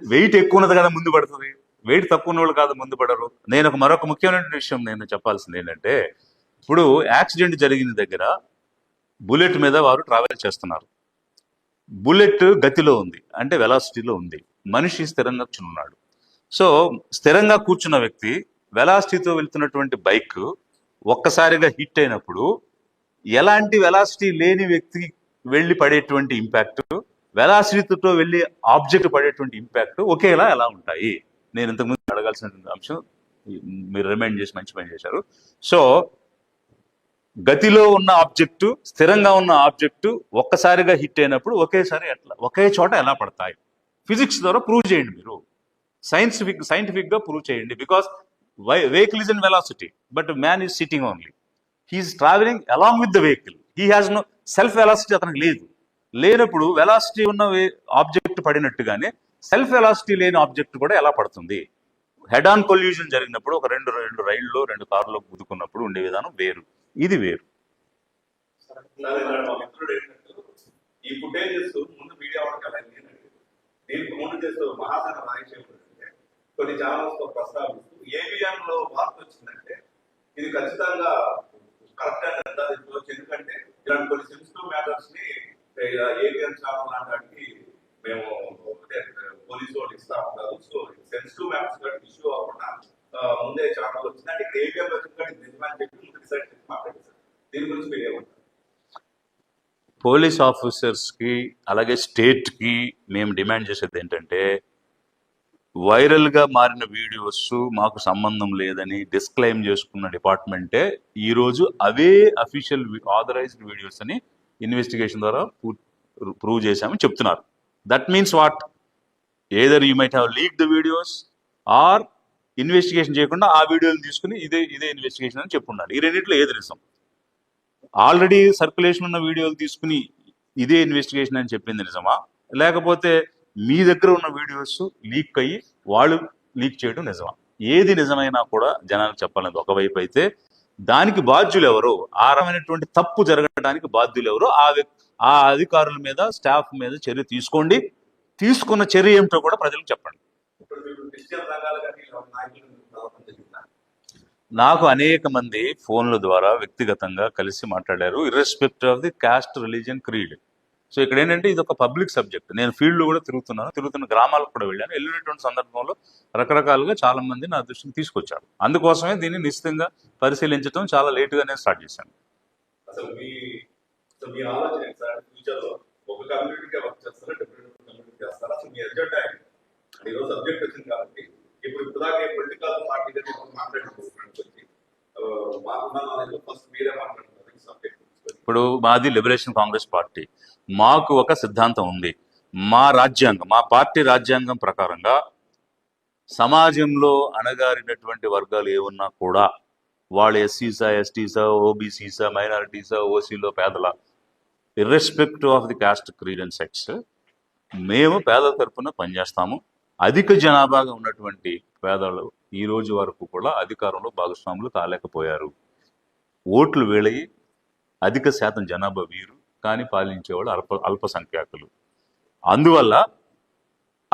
Speaker 1: వెయిట్ ఎక్కువ ఉన్నది కదా ముందు పడుతుంది, వెయిట్ తక్కువ ఉన్న వాళ్ళు కాదు ముందు పడరు. నేను మరొక ముఖ్యమైన విషయం నేను చెప్పాల్సింది ఏంటంటే, ఇప్పుడు యాక్సిడెంట్ జరిగిన దగ్గర బుల్లెట్ మీద వారు ట్రావెల్ చేస్తున్నారు. బుల్లెట్ గతిలో ఉంది, అంటే వెలాసిటీలో ఉంది. మనిషి స్థిరంగా కూర్చున్నాడు. సో స్థిరంగా కూర్చున్న వ్యక్తి వెలాసిటీతో వెళ్తున్నటువంటి బైక్ ఒక్కసారిగా హిట్ అయినప్పుడు ఎలాంటి వెలాసిటీ లేని వ్యక్తి వెళ్ళి పడేటువంటి ఇంపాక్ట్, వెలాసిటీతో వెళ్ళి ఆబ్జెక్ట్ పడేటువంటి ఇంపాక్ట్ ఒకేలా ఎలా ఉంటాయి? నేను ఇంతకుముందు అడగాల్సిన అంశం మీరు రిమైండ్ చేసి మంచి పని చేశారు. సో గతిలో ఉన్న ఆబ్జెక్టు, స్థిరంగా ఉన్న ఆబ్జెక్టు ఒక్కసారిగా హిట్ అయినప్పుడు ఒకేసారి ఎట్లా ఒకే చోట ఎలా పడతాయి? ఫిజిక్స్ ద్వారా ప్రూవ్ చేయండి, మీరు సైంటిఫిక్ గా ప్రూవ్ చేయండి. Because vehicle is in velocity, but man is sitting only. He's travelling along with the vehicle. He has no self velocity, అతనికి లేదు. లేనప్పుడు వెలాసిటీ ఉన్న ఆబ్జెక్ట్ పడినట్టుగానే సెల్ఫ్ వెలాసిటీ లేని ఆబ్జెక్ట్ కూడా ఎలా పడుతుంది? హెడ్ ఆన్ కొల్యూషన్ జరిగినప్పుడు ఒక రెండు రైళ్లు 2 కార్లు గుద్దుకున్నప్పుడు ఉండే విధానం వేరు, ఇది వేరు.
Speaker 2: మా మిత్రుడు ఏంటంటే, ఈ ఫుటేజెస్ ముందు మీడియా వాళ్ళకి అలా దీనికి ముందు చేస్తూ మహాసేన నాయకుడు కొన్ని ఛానల్స్ తో ప్రస్తావిస్తూ ఏబిఎం లో వార్త వచ్చిందంటే ఇది ఖచ్చితంగా కరెక్ట్ అని నిర్ధారించవచ్చు. ఎందుకంటే ఇలాంటి కొన్ని సెన్సిటివ్ మ్యాటర్స్ ని ఏబిఎం ఛానల్ లాంటి మేము పోలీసు వాళ్ళు ఇస్తా ఉంటారు. సో సెన్సిటివ్ మ్యాటర్స్ కాబట్టి ఇష్యూ అవ్వకుండా ముందే ఛానల్ వచ్చిందంటే ఇక్కడ ఏబిఎం వచ్చిందంటే నిజమని చెప్పి ముందు డిసైడ్ చేసి మాట్లాడేశారు. దీని గురించి మీరు ఏమంటారు?
Speaker 1: పోలీస్ ఆఫీసర్స్ కి అలాగే స్టేట్ కి మేము డిమాండ్ చేసేది ఏంటంటే, వైరల్ గా మారిన వీడియోస్ మాకు సంబంధం లేదని డిస్క్లైమ్ చేసుకున్న డిపార్ట్మెంటే ఈరోజు అవే అఫీషియల్ ఆథరైజ్డ్ వీడియోస్ అని ఇన్వెస్టిగేషన్ ద్వారా ప్రూవ్ చేశామని చెప్తున్నారు. That means what? Either you might have leak the videos or investigation చేయకుండా ఆ వీడియోలు తీసుకుని ఇదే ఇన్వెస్టిగేషన్ అని చెప్పుండాలి. ఈ రెండింటిలో ఏది నిజం? ఆల్రెడీ సర్క్యులేషన్ ఉన్న వీడియోలు తీసుకుని ఇదే ఇన్వెస్టిగేషన్ అని చెప్పింది నిజమా, లేకపోతే మీ దగ్గర ఉన్న వీడియోస్ లీక్ అయ్యి వాళ్ళు లీక్ చేయడం నిజమా? ఏది నిజమైనా కూడా జనాలకు చెప్పాలని ఒకవైపు అయితే, దానికి బాధ్యులు ఎవరు, ఆ రకమైనటువంటి తప్పు జరగడానికి బాధ్యులు ఎవరు, ఆ అధికారుల మీద స్టాఫ్ మీద చర్య తీసుకోండి. తీసుకున్న చర్య ఏమిటో కూడా ప్రజలకు చెప్పండి. నాకు అనేక మంది ఫోన్ల ద్వారా వ్యక్తిగతంగా కలిసి మాట్లాడారు, irrespective of the caste, religion, creed. So ఇక్కడ ఏంటంటే ఇది ఒక పబ్లిక్ సబ్జెక్ట్. నేను ఫీల్డ్ కూడా తిరుగుతున్న గ్రామాలకు కూడా వెళ్ళాను. వెళ్ళినటువంటి సందర్భంలో రకరకాలుగా చాలా మంది నా దృష్టికి తీసుకొచ్చారు. అందుకోసమే దీన్ని నిశ్చితంగా పరిశీలించడం చాలా లేటుగా నేను స్టార్ట్ చేశాను.
Speaker 2: అసలు మీ ఆలోచన ఫ్యూచర్ లో ఒక కమ్యూనిటీగా వర్క్ చేస్తారా, డిఫరెంట్ కమ్యూనిటీ చేస్తారా? అసలు మీ ఎజెండా ఈరోజు సబ్జెక్ట్ వచ్చింది కాబట్టి ఇప్పుడు ఇప్పుడాకే పొలిటికల్ పార్టీ ఫస్ట్ మీరే మాట్లాడుతున్నారు సబ్జెక్ట్.
Speaker 1: ఇప్పుడు మాది లిబరేషన్ కాంగ్రెస్ పార్టీ. మాకు ఒక సిద్ధాంతం ఉంది. మా పార్టీ రాజ్యాంగం ప్రకారంగా సమాజంలో అణగారినటువంటి వర్గాలు ఏమన్నా కూడా, వాళ్ళు ఎస్సీసా, ఎస్టీసా, ఓబీసీసా, మైనారిటీసా, ఓసీలో పేదల, irrespective of the cost, creed and sex, మేము పేదల తరఫున పనిచేస్తాము. అధిక జనాభాగా ఉన్నటువంటి పేదలు ఈ రోజు వరకు కూడా అధికారంలో భాగస్వాములు కాలేకపోయారు. ఓట్లు వేళయి అధిక శాతం జనాభా వీరు, కానీ పాలించేవాళ్ళు అల్పసంఖ్యాకులు. అందువల్ల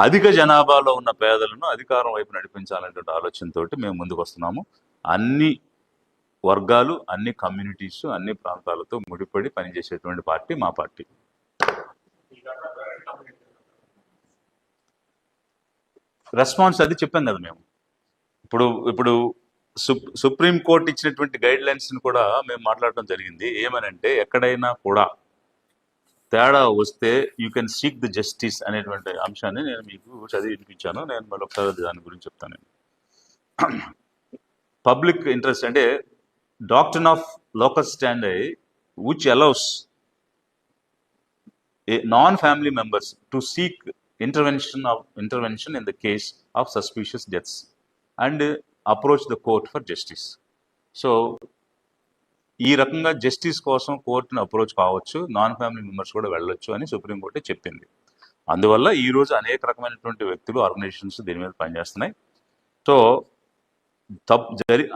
Speaker 1: అధిక జనాభాలో ఉన్న పేదలను అధికారం వైపు నడిపించాలనేటువంటి ఆలోచనతో మేము ముందుకు వస్తున్నాము. అన్ని వర్గాలు, అన్ని కమ్యూనిటీస్, అన్ని ప్రాంతాలతో ముడిపడి పనిచేసేటువంటి పార్టీ మా పార్టీ. రెస్పాన్స్ అది చెప్పాం కదా మేము. ఇప్పుడు సుప్రీంకోర్టు ఇచ్చినటువంటి గైడ్ లైన్స్ ని కూడా మేము మాట్లాడటం జరిగింది. ఏమనంటే, ఎక్కడైనా కూడా తేడా వస్తే you can seek the justice అనేటువంటి అంశాన్ని నేను మీకు చదివి వినిపించాను. నేను మళ్ళీ ఒకసారి దాని గురించి చెప్తాను. పబ్లిక్ ఇంట్రెస్ట్ అంటే doctrine of locus standi which allows non family members to seek intervention in the case of suspicious deaths and approach the court for justice. So ఈ రకంగా జస్టిస్ కోసం కోర్టును అప్రోచ్ కావచ్చు, నాన్ ఫ్యామిలీ మెంబర్స్ కూడా వెళ్ళొచ్చు అని సుప్రీంకోర్టు చెప్పింది. అందువల్ల ఈ రోజు అనేక రకమైనటువంటి వ్యక్తులు, ఆర్గనైజేషన్స్ దీని మీద పనిచేస్తున్నాయి. సో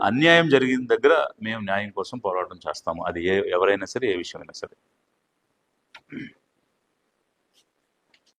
Speaker 1: అన్యాయం జరిగిన దగ్గర మేము న్యాయం కోసం పోరాటం చేస్తాము, అది ఎవరైనా సరే, ఏ విషయమైనా సరే.